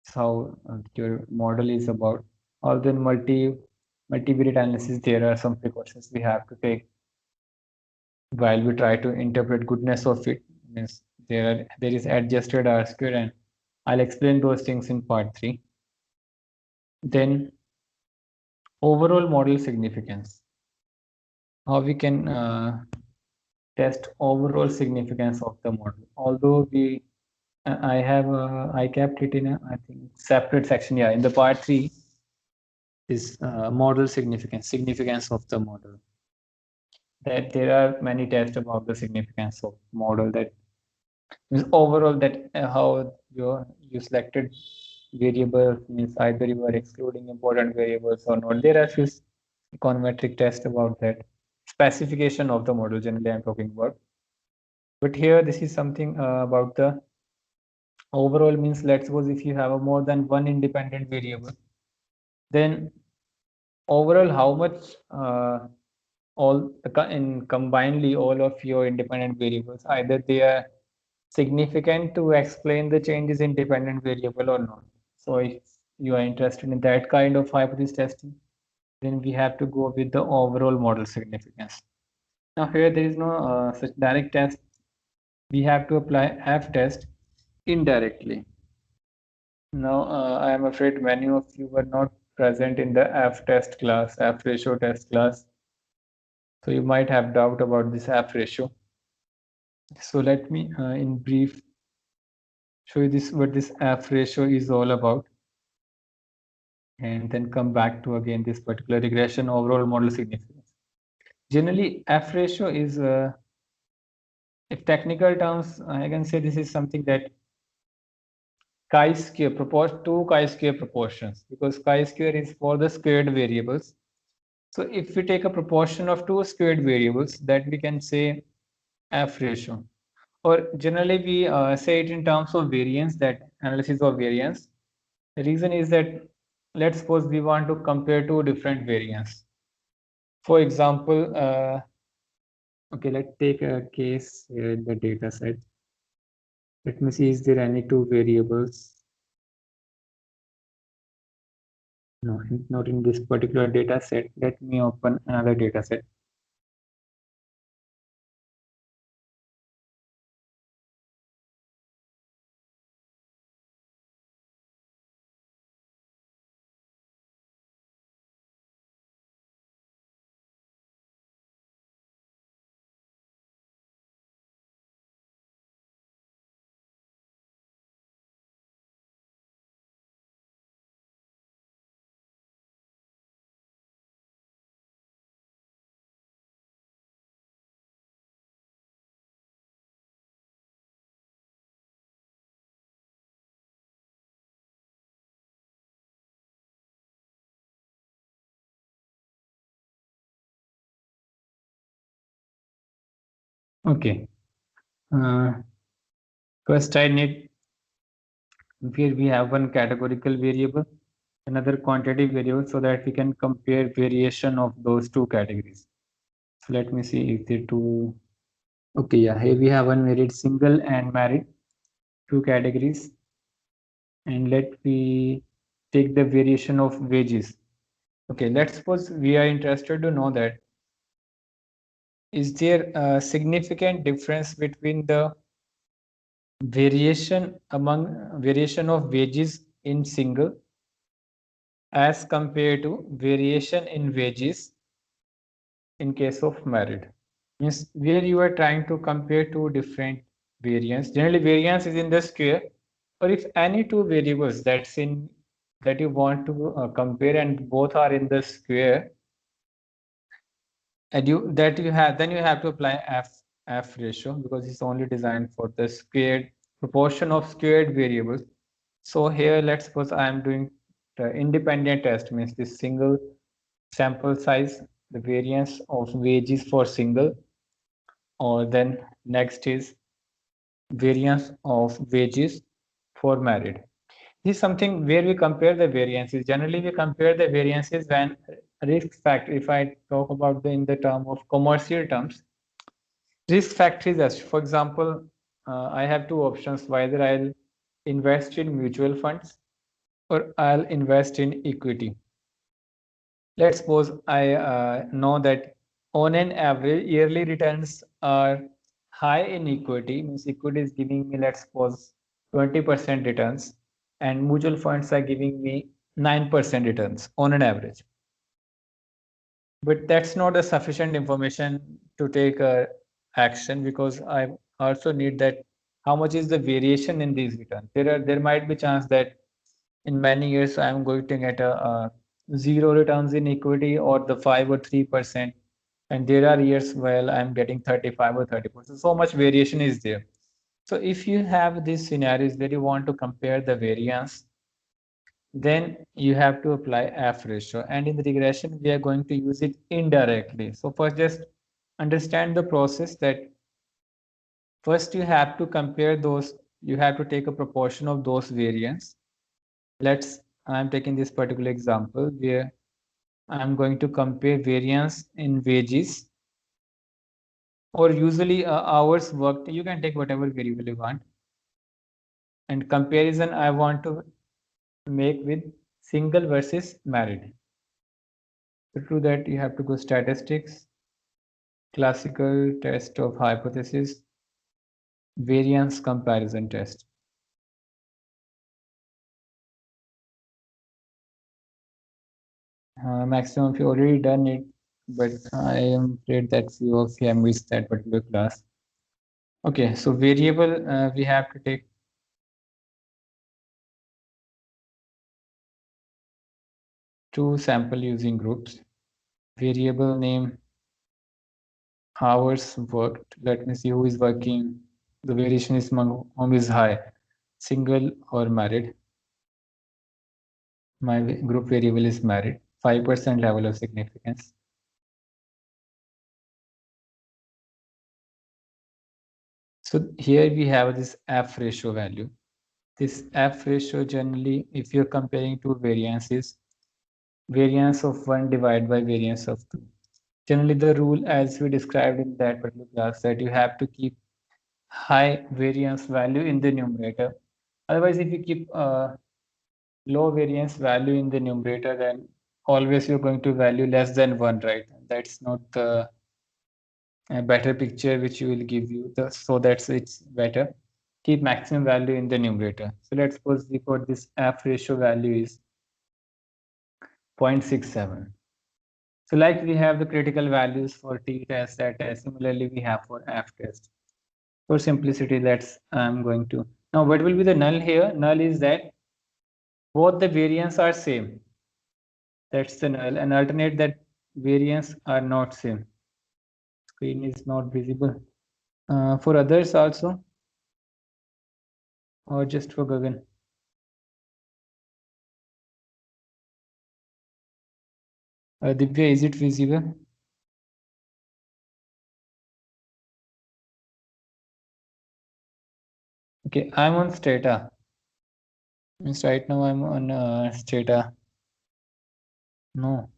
It's how your model is about. Although in multivariate analysis, there are some precautions we have to take while we try to interpret goodness of fit. Means there is adjusted R square, and I'll explain those things in part 3. Then overall model significance. How we can test overall significance of the model. Although I kept it in a, I think, separate section. Yeah, in the part 3 is model significance of the model. That there are many tests about the significance of model, that means overall that how you selected variable, means either you are excluding important variables or not. There are few econometric tests about that. Specification of the model generally I'm talking about. But here this is something about the overall, means let's suppose if you have a more than one independent variable, then overall how much all in combinedly all of your independent variables, either they are significant to explain the changes in dependent variable or not. So if you are interested in that kind of hypothesis testing, then we have to go with the overall model significance. Now here there is no such direct test. We have to apply F test indirectly. Now I am afraid many of you were not present in the F test class, F ratio test class. So you might have doubt about this F ratio. So let me in brief show you this, what this F ratio is all about, and then come back to again this particular regression overall model significance. Generally, F ratio is, in technical terms, I can say this is something that chi-square two chi-square proportions, because chi-square is for the squared variables. So if we take a proportion of two squared variables, that we can say F ratio. Or generally we say it in terms of variance, that analysis of variance. The reason is that let's suppose we want to compare two different variants. For example, okay, let's take a case here in the data set. Let me see, is there any two variables? No, not in this particular data set. Let me open another data set. Okay. First I need, here we have one categorical variable, another quantitative variable, so that we can compare variation of those two categories. So let me see if the two, okay, yeah, here we have one married single and married, two categories. And let me take the variation of wages. Okay, let's suppose we are interested to know that is there a significant difference between the variation of wages in single as compared to variation in wages in case of married? Means where you are trying to compare two different variance. Generally variance is in the square, or if any two variables that you want to compare and both are in the square, and you have, then you have to apply f ratio, because it's only designed for the squared proportion of squared variables. So here let's suppose I am doing the independent test, means this single sample size, the variance of wages for single, or then next is variance of wages for married. This is something where we compare the variances. Generally, we compare the variances when risk factor, if I talk about in the term of commercial terms, risk factor is as, for example, I have two options, whether I'll invest in mutual funds or I'll invest in equity. Let's suppose I know that on an average yearly returns are high in equity, means equity is giving me, let's suppose, 20% returns, and mutual funds are giving me 9% returns on an average. But that's not a sufficient information to take action, because I also need that how much is the variation in these returns. There might be chance that in many years I'm going to get a zero returns in equity, or the 5 or 3%, and there are years where I'm getting 35 or 30%. So much variation is there. So if you have these scenarios where you want to compare the variance, then you have to apply f ratio, and in the regression we are going to use it indirectly. So first just understand the process, that first you have to compare those, you have to take a proportion of those variance. I'm taking this particular example where I'm going to compare variance in wages, or usually hours worked. You can take whatever variable you want, and comparison I want to make with single versus married. To do that, you have to go statistics, classical test of hypothesis, variance comparison test. Maximum if you already done it, but I am afraid that few of you have missed that particular class. Okay, so variable, we have to take two sample using groups. Variable name, hours worked. Let me see who is working. The variation is among whom is high, single or married. My group variable is married, 5% level of significance. So here we have this f ratio value. This f ratio generally, if you're comparing two variances, variance of 1 divided by variance of 2. Generally the rule as we described in that particular class, that you have to keep high variance value in the numerator. Otherwise, if you keep low variance value in the numerator, then always you're going to value less than 1, right? That's not the better picture which you will give you. So that's it's better. Keep maximum value in the numerator. So let's suppose we got this f ratio value is 0.67. So like we have the critical values for t test, that test, similarly we have for f test. For simplicity, I'm going to, now what will be the null here? Null is that both the variance are same. That's the null, and alternate that variance are not same. Screen is not visible. For others also, or just for Gagan? Divya, is it visible? Okay, I'm on Stata. Means right now I'm on Stata. No.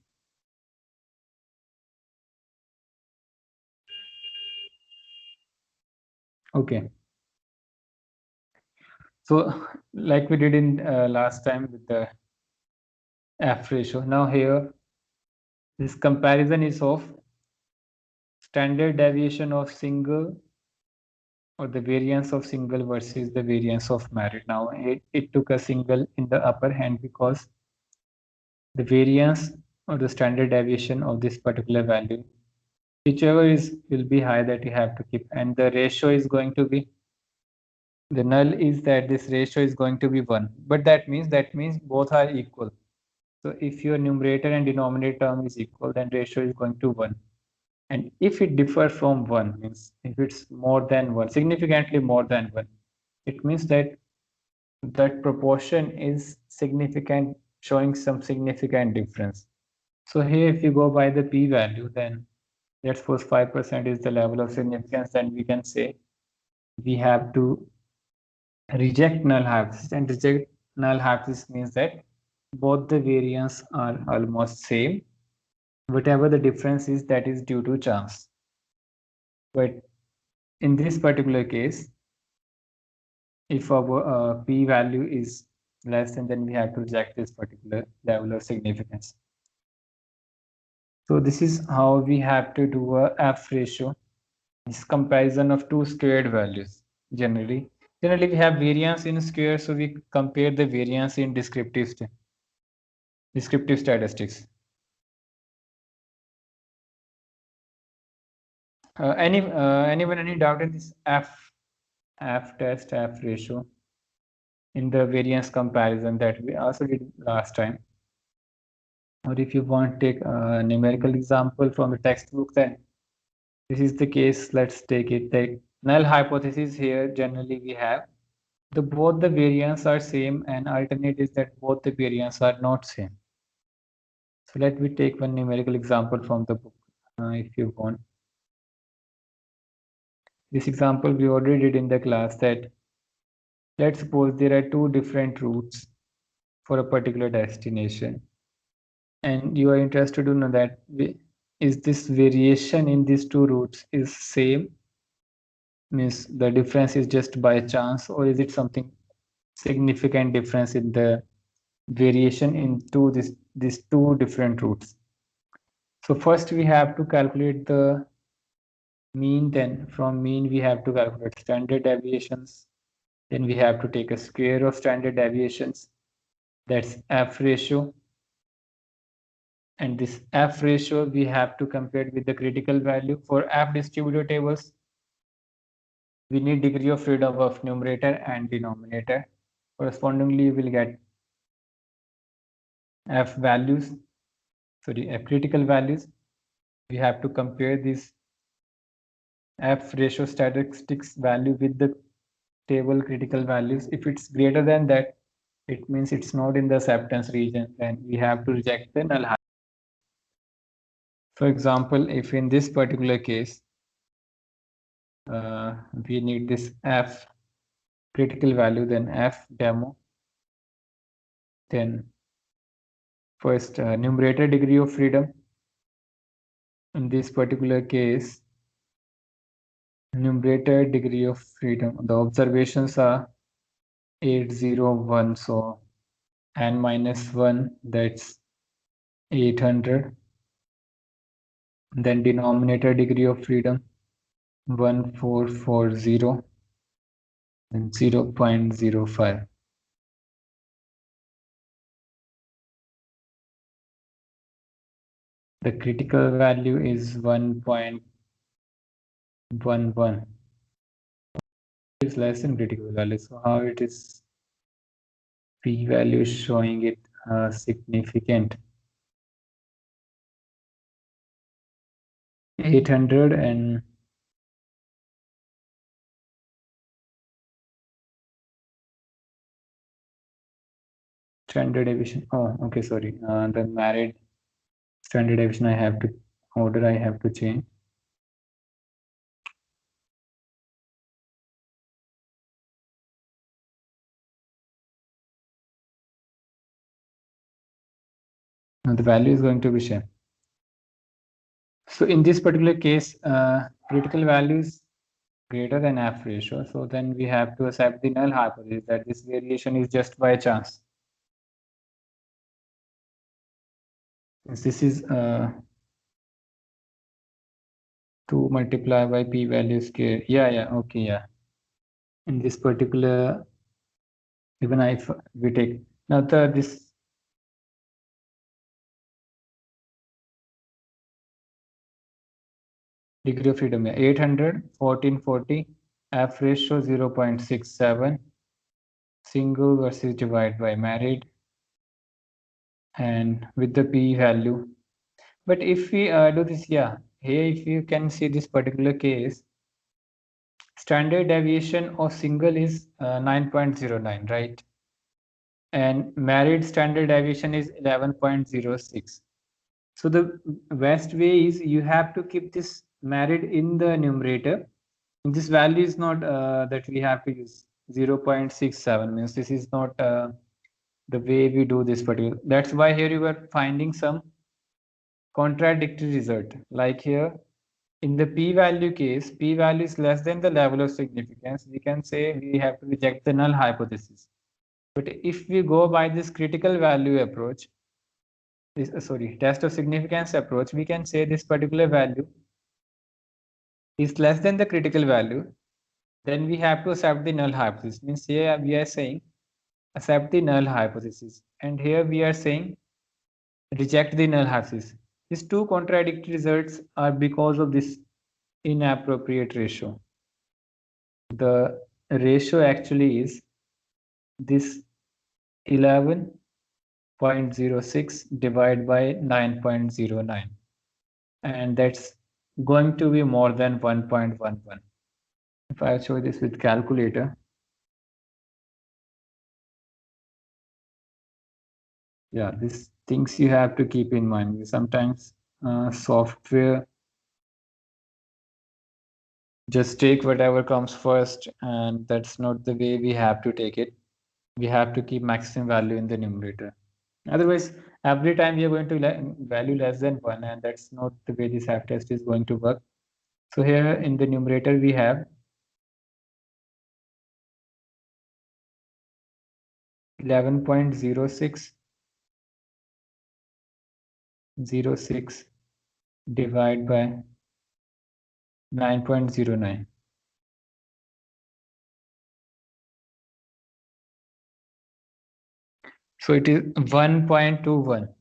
Okay. So like we did in last time with the F ratio. Now here, this comparison is of standard deviation of single or the variance of single versus the variance of merit. Now it took a single in the upper hand because the variance or the standard deviation of this particular value, whichever is will be high, that you have to keep, and the ratio is going to be, the null is that this ratio is going to be 1, but that means both are equal. So if your numerator and denominator term is equal, then ratio is going to 1. And if it differs from 1, means if it's more than 1, significantly more than 1, it means that that proportion is significant, showing some significant difference. So here, if you go by the p-value, then let's suppose 5% is the level of significance, then we can say we have to reject null hypothesis, and reject null hypothesis means that both the variance are almost same. Whatever the difference is, that is due to chance. But in this particular case, if our p-value is less, and then we have to reject this particular level of significance. So this is how we have to do a F ratio. This comparison of two squared values. Generally we have variance in square, so we compare the variance in descriptive statistics. Anyone any doubt in this F test, F ratio in the variance comparison that we also did last time? Or if you want to take a numerical example from the textbook, then this is the case. Let's take it. The null hypothesis here, generally we have both the variants are same, and alternate is that both the variants are not same. So let me take one numerical example from the book if you want. This example we already did in the class, that let's suppose there are two different routes for a particular destination, and you are interested to know that is this variation in these two routes is same, means the difference is just by chance, or is it something significant difference in the variation into these two different routes. So first we have to calculate the mean, then from mean we have to calculate standard deviations, then we have to take a square of standard deviations, that's F ratio, and this F ratio we have to compare with the critical value. For F distributor tables, we need degree of freedom of numerator and denominator. Correspondingly, you will get F values, sorry, F critical values. We have to compare this F ratio statistics value with the table critical values. If it's greater than that, it means it's not in the acceptance region, then we have to reject the null hypothesis. For example, if in this particular case, we need this F critical value, then F demo, then first numerator degree of freedom. In this particular case, numerator degree of freedom, the observations are 801, so n minus 1, that's 800. Then denominator degree of freedom 1440 and 0.05. The critical value is 1.11. It's less than critical value. So how it is p-value showing it significant? 800 and standard deviation. Oh, okay, sorry. The merit standard deviation I have to change. Now the value is going to be same. So in this particular case, critical value is greater than F ratio. So then we have to accept the null hypothesis that this variation is just by chance. Since this is 2 multiplied by p value square. Yeah, okay, yeah. In this particular, even if we take now this degree of freedom, 800, 1440, F ratio 0.67, single versus divide by married, and with the p value. But if we do this, yeah, here if you can see this particular case, standard deviation of single is 9.09, right? And married standard deviation is 11.06. So the best way is you have to keep this married in the numerator. And this value is not that we have to use 0.67, means this is not the way we do this particular. That's why here you were finding some contradictory result. Like here in the p-value case, p-value is less than the level of significance. We can say we have to reject the null hypothesis. But if we go by this critical value approach, this test of significance approach, we can say this particular value is less than the critical value. Then we have to accept the null hypothesis. Means here we are saying accept the null hypothesis, and here we are saying reject the null hypothesis. These two contradictory results are because of this inappropriate ratio. The ratio actually is this 11.06 divided by 9.09, and that's going to be more than 1.11. If I show this with calculator, yeah, these things you have to keep in mind. Sometimes software just take whatever comes first, and that's not the way we have to take it. We have to keep maximum value in the numerator. Otherwise, every time we are going to value less than 1, and that's not the way this F test is going to work. So here in the numerator we have 11.06 divided by 9.09. So it is 1.21,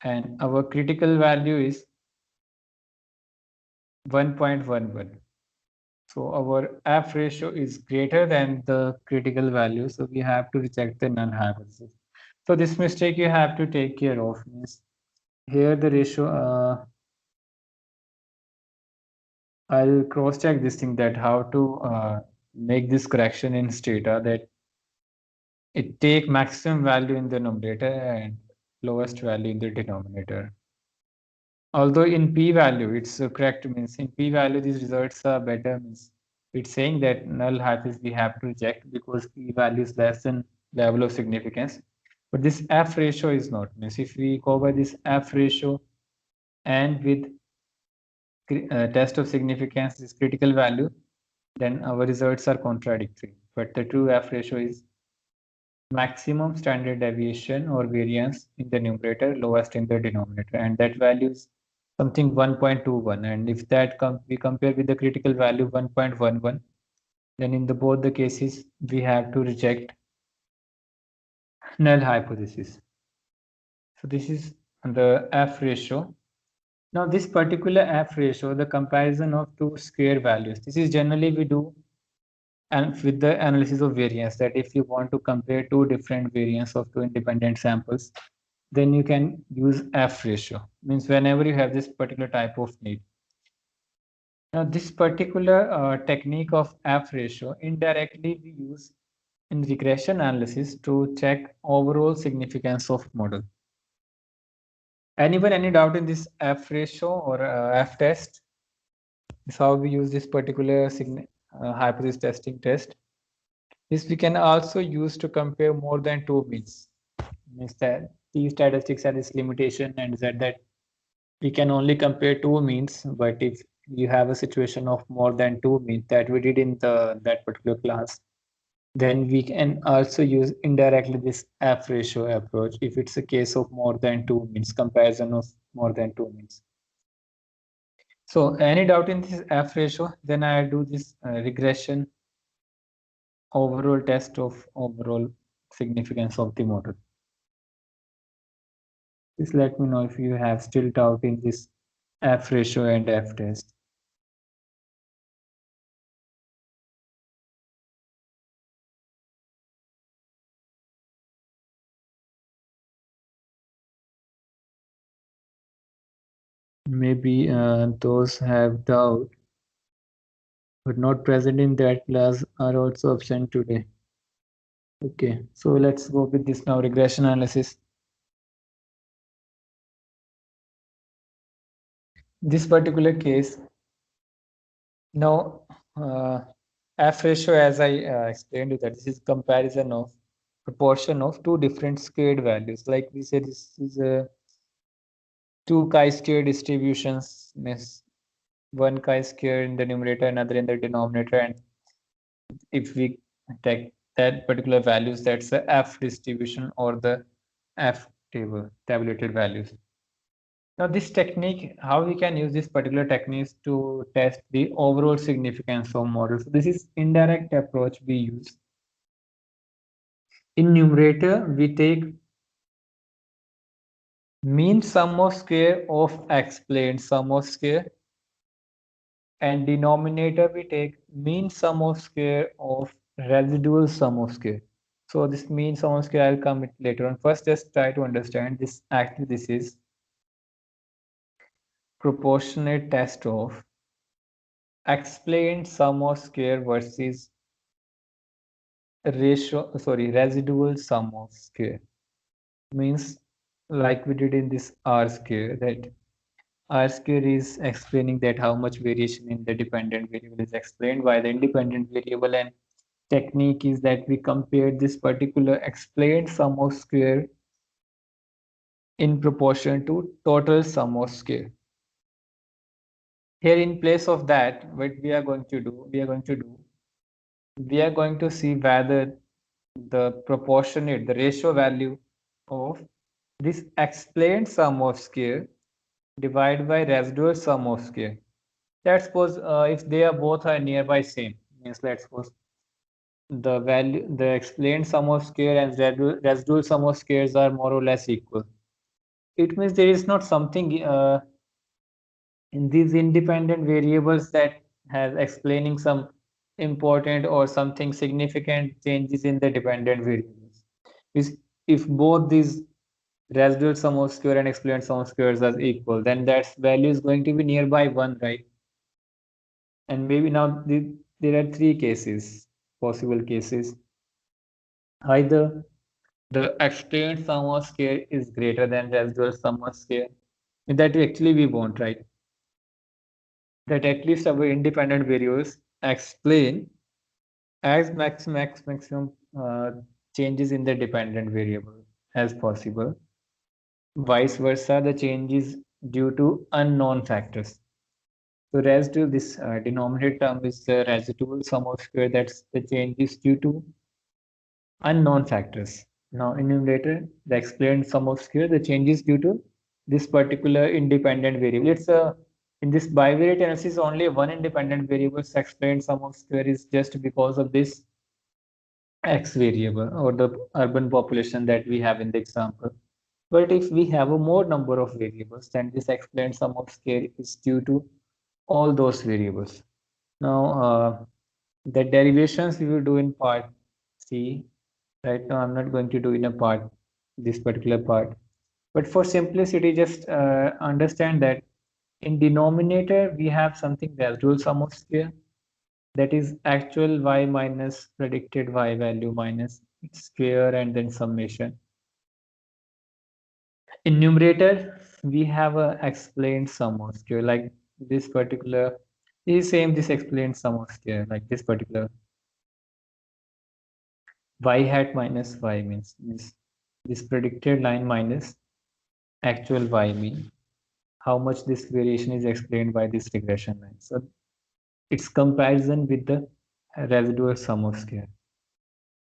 and our critical value is 1.11. So our F ratio is greater than the critical value, so we have to reject the null hypothesis. So this mistake you have to take care of. Means here the ratio, I'll cross check this thing, that how to make this correction in Stata, that it take maximum value in the numerator and lowest value in the denominator. Although in p-value it's correct, means in p-value these results are better, means it's saying that null hypothesis we have to reject because p-value is less than level of significance. But this F ratio is not, means if we go by this F ratio and with test of significance is critical value, then our results are contradictory. But the true F ratio is maximum standard deviation or variance in the numerator, lowest in the denominator, and that value is something 1.21. And if that we compare with the critical value 1.11, then in the both the cases we have to reject null hypothesis. So this is the F ratio. Now this particular F ratio, the comparison of two square values, this is generally we do and with the analysis of variance, that if you want to compare two different variance of two independent samples, then you can use F ratio. Means whenever you have this particular type of need. Now this particular technique of F ratio indirectly we use in regression analysis to check overall significance of model. Anyone any doubt in this F ratio or F test? This is how we use this particular hypothesis testing test. This we can also use to compare more than two means. Means that t-statistics has this limitation and said that we can only compare two means, but if you have a situation of more than two means that we did in that particular class, then we can also use indirectly this F ratio approach if it's a case of more than two means, comparison of more than two means. So any doubt in this F ratio, then I do this regression overall test of overall significance of the model. Please let me know if you have still doubt in this F ratio and F test. Maybe those have doubt but not present in that class are also absent today. Okay, so let's go with this now, regression analysis. This particular case, now F ratio, as I explained you, that this is comparison of proportion of two different squared values. Like we said, this is a two chi-square distributions, means one chi-square in the numerator, another in the denominator, and if we take that particular values, that's the F distribution or the F table, tabulated values. Now this technique, how we can use this particular technique to test the overall significance of models. So this is indirect approach we use. In numerator, we take mean sum of square of explained sum of square, and denominator we take mean sum of square of residual sum of square. So this mean sum of square I'll come with later on. First, just try to understand this. Actually, this is proportionate test of explained sum of square versus residual sum of square. Means like we did in this R square, that R square is explaining that how much variation in the dependent variable is explained by the independent variable, and technique is that we compare this particular explained sum of square in proportion to total sum of square. Here in place of that, what we are going to do, we are going to see whether the proportionate, the ratio value of this explained sum of square divided by residual sum of square. Let's suppose if they are both are nearby same, means let's suppose the value, the explained sum of square and residual sum of squares are more or less equal. It means there is not something in these independent variables that has explaining some important or something significant changes in the dependent variables. If both these residual sum of square and explained sum of squares are equal, then that value is going to be nearby 1, right? And maybe now there are three cases, possible cases. Either the explained sum of square is greater than residual sum of square. That actually we want, right? That at least our independent variables explain as maximum changes in the dependent variable as possible. Vice versa, the changes due to unknown factors. So residual, this denominator term is the residual sum of square, that's the changes due to unknown factors. Now in numerator, the explained sum of square, the changes due to this particular independent variable. It's in this bivariate analysis, only one independent variable explained sum of square is just because of this X variable or the urban population that we have in the example. But if we have a more number of variables, then this explained sum of square is due to all those variables. Now the derivations we will do in part C. Right now I'm not going to do in a part, this particular part. But for simplicity, just understand that in denominator we have something residual sum of square, that is actual y minus predicted y value minus its square and then summation. In numerator we have a explained sum of square, like this particular is same, this explained sum of square, like this particular y hat minus y means this predicted line minus actual y mean, how much this variation is explained by this regression line. So it's comparison with the residual sum of square.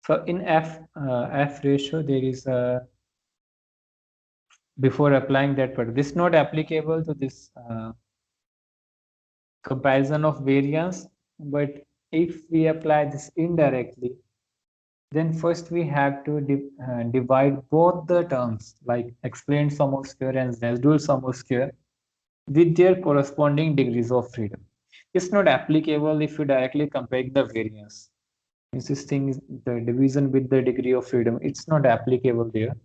So in F ratio, there is a, before applying that, but this is not applicable to this comparison of variance. But if we apply this indirectly, then first we have to divide both the terms, like explained sum of square and residual sum of square, with their corresponding degrees of freedom. It's not applicable if you directly compare the variance. This thing is the division with the degree of freedom. It's not applicable there.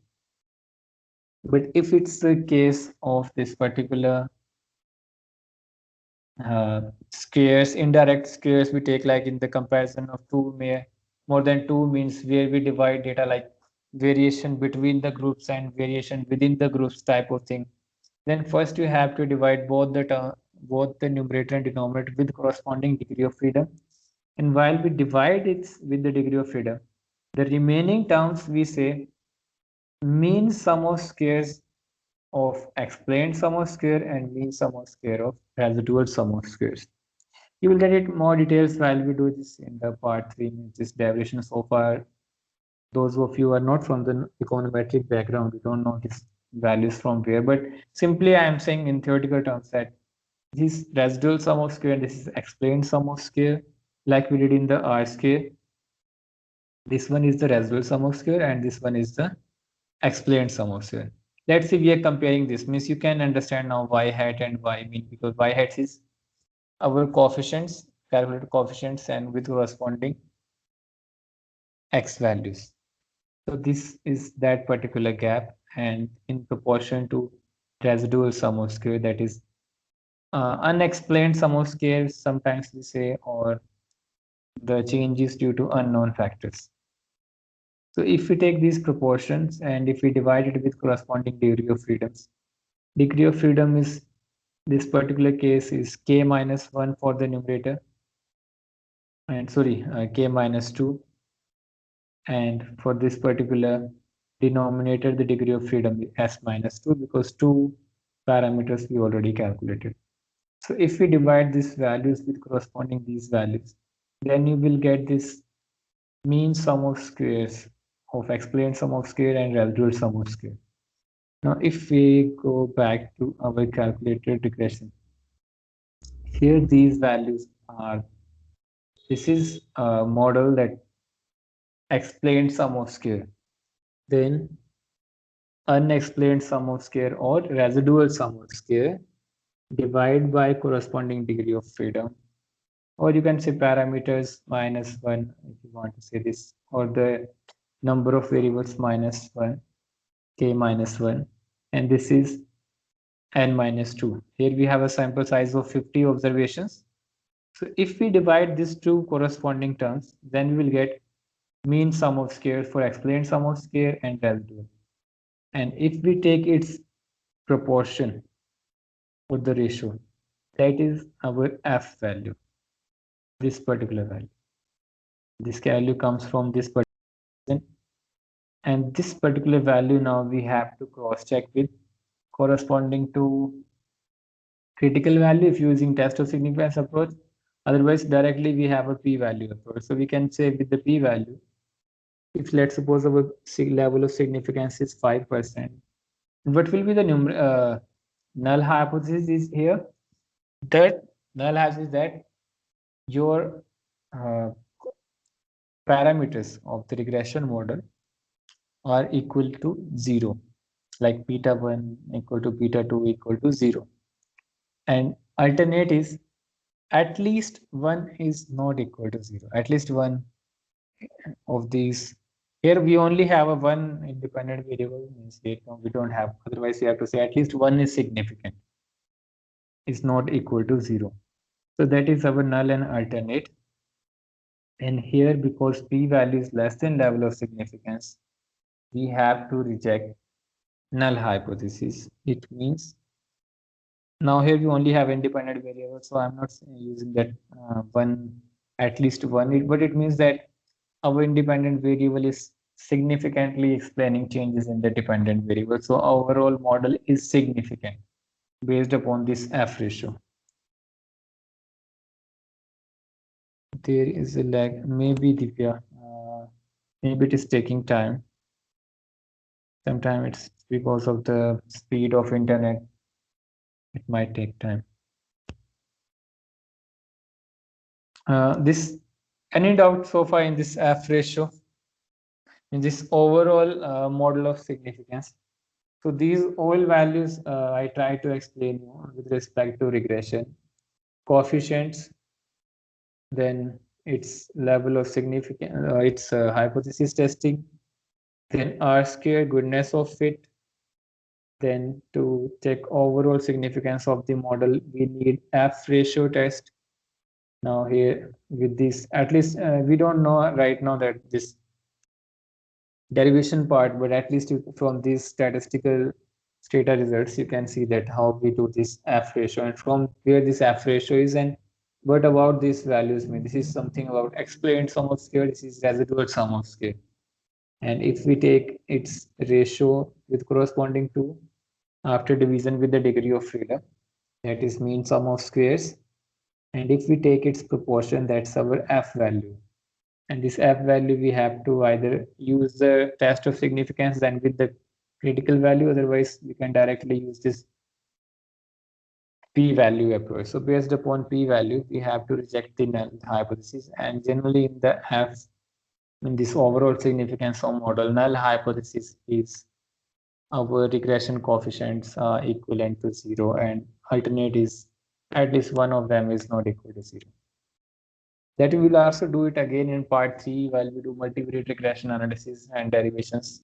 But if it's the case of this particular squares, indirect squares, we take like in the comparison of more than two means where we divide data like variation between the groups and variation within the groups type of thing. Then first you have to divide both the numerator and denominator with corresponding degree of freedom. And while we divide it with the degree of freedom, the remaining terms we say mean sum of squares of explained sum of square and mean sum of square of residual sum of squares. You will get it more details while we do this in the part 3, this derivation. So far, those of you who are not from the econometric background, you don't know these values from where, but simply I am saying in theoretical terms that this residual sum of square and this is explained sum of square, like we did in the R square. This one is the residual sum of square and this one is the explained sum of square. Let's say we are comparing this, means you can understand now y hat and y mean, because y hat is our coefficients, calculated coefficients, and with corresponding x values. So this is that particular gap, and in proportion to residual sum of square, that is unexplained sum of square, sometimes we say, or the change is due to unknown factors. So if we take these proportions and if we divide it with corresponding degree of freedoms, degree of freedom is, this particular case is k minus 1 for the numerator, and sorry, k minus 2, and for this particular denominator the degree of freedom is s minus 2, because two parameters we already calculated. So if we divide these values with corresponding these values, then you will get this mean sum of squares of explained sum of square and residual sum of square. Now if we go back to our calculated regression, here these values are, this is a model that explained sum of square, then unexplained sum of square or residual sum of square, divide by corresponding degree of freedom, or you can say parameters minus 1 if you want to say this, or the number of variables minus 1, k minus 1, and this is n minus 2. Here we have a sample size of 50 observations. So if we divide these two corresponding terms, then we will get mean sum of square for explained sum of square and residual. And if we take its proportion for the ratio, that is our f value, this particular value. This value comes from this particular, and this particular value now we have to cross check with corresponding to critical value if using test of significance approach. Otherwise, directly we have a p-value approach. So we can say with the p-value, if let's suppose our level of significance is 5%, what will be the null hypothesis is here? That null hypothesis is that your parameters of the regression model are equal to 0, like beta 1 equal to beta 2 equal to 0. And alternate is at least 1 is not equal to 0. At least one of these. Here we only have a one independent variable, means here we don't have, otherwise we have to say at least one is significant, is not equal to 0. So that is our null and alternate. And here, because p-value is less than level of significance, we have to reject null hypothesis. It means now here we only have independent variables, so I'm not using that one, at least one, but it means that our independent variable is significantly explaining changes in the dependent variable. So overall model is significant based upon this F ratio. There is a lag, maybe Divya, maybe it is taking time. Sometimes it's because of the speed of internet. It might take time. Any doubt so far in this F ratio? In this overall model of significance? So these all values I try to explain you with respect to regression. Coefficients, then its level of significance, its hypothesis testing, then R square, goodness of fit. Then to check overall significance of the model, we need F ratio test. Now here with this, at least we don't know right now that this derivation part, but at least from these statistical strata results, you can see that how we do this F ratio and from where this F ratio is and what about these values mean. This is something about explained sum of square, this is residual sum of square. And if we take its ratio with corresponding to after division with the degree of freedom, that is mean sum of squares. And if we take its proportion, that's our F value. And this F value, we have to either use the test of significance then with the critical value, otherwise we can directly use this p-value approach. So based upon p-value, we have to reject the null hypothesis, and generally in the F, in this overall significance of model, null hypothesis is our regression coefficients are equivalent to 0 and alternate is at least one of them is not equal to 0. That we will also do it again in part 3 while we do multivariate regression analysis and derivations.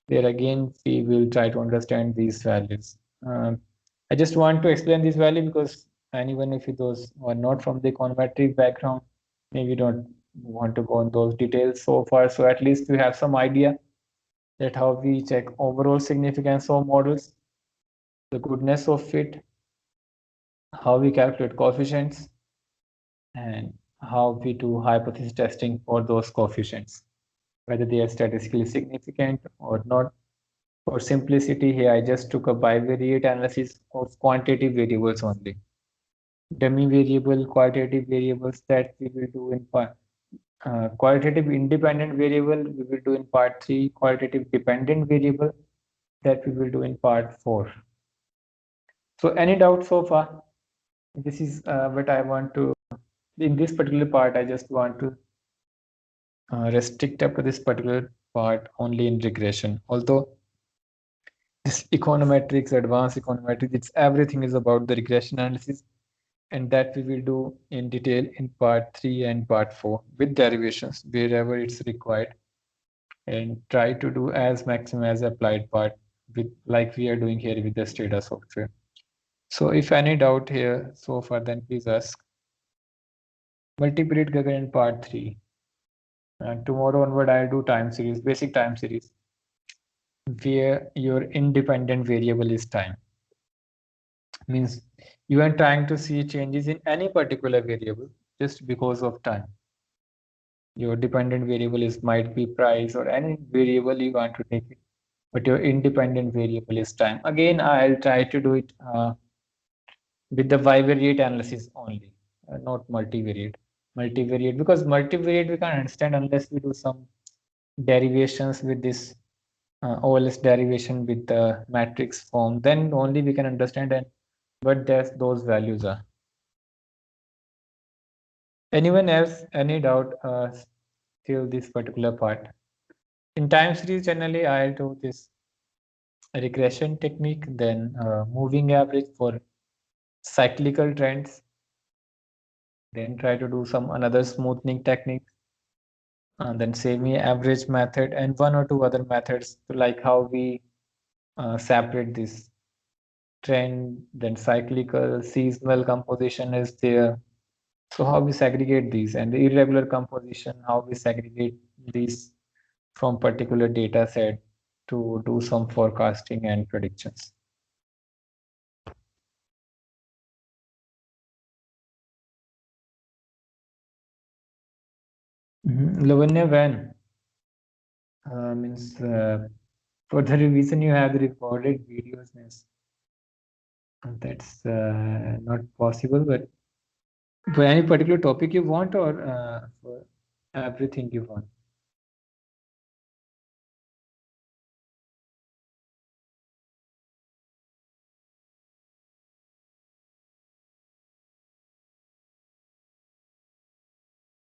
There again, we will try to understand these values. I just want to explain this value because anyone if those who are not from the econometric background, maybe don't want to go on those details so far. So at least you have some idea that how we check overall significance of models, the goodness of fit, how we calculate coefficients, and how we do hypothesis testing for those coefficients, whether they are statistically significant or not. For simplicity here, I just took a bivariate analysis of quantitative variables only. Dummy variable, qualitative variables that we will do in part, qualitative independent variable we will do in part 3, qualitative dependent variable that we will do in part 4. So any doubt so far? This is what I want to, in this particular part, I just want to restrict up to this particular part only in regression. Although this econometrics, advanced econometrics, it's everything is about the regression analysis, and that we will do in detail in part 3 and part 4 with derivations wherever it's required, and try to do as maximum as applied part with like we are doing here with the Stata software. So if any doubt here so far, then please ask. Multivariate Gaussian in part 3. And tomorrow onward, I'll do time series, basic time series, where your independent variable is time. Means you are trying to see changes in any particular variable just because of time. Your dependent variable is might be price or any variable you want to take it, but your independent variable is time. Again, I'll try to do it with the bivariate analysis only, not multivariate. Multivariate, because multivariate we can't understand unless we do some derivations with this OLS derivation with the matrix form, then only we can understand and what those values are. Anyone else, any doubt till this particular part? In time series, generally I'll do this regression technique, then moving average for cyclical trends, then try to do some another smoothing technique, and then semi-average method, and one or two other methods to like how we separate this trend, then cyclical, seasonal composition is there. So how we segregate these, and the irregular composition, how we segregate these from particular data set to do some forecasting and predictions. Lavanya, when? Means for the revision you have the recorded videos. Means that's not possible, but for any particular topic you want, or for everything you want?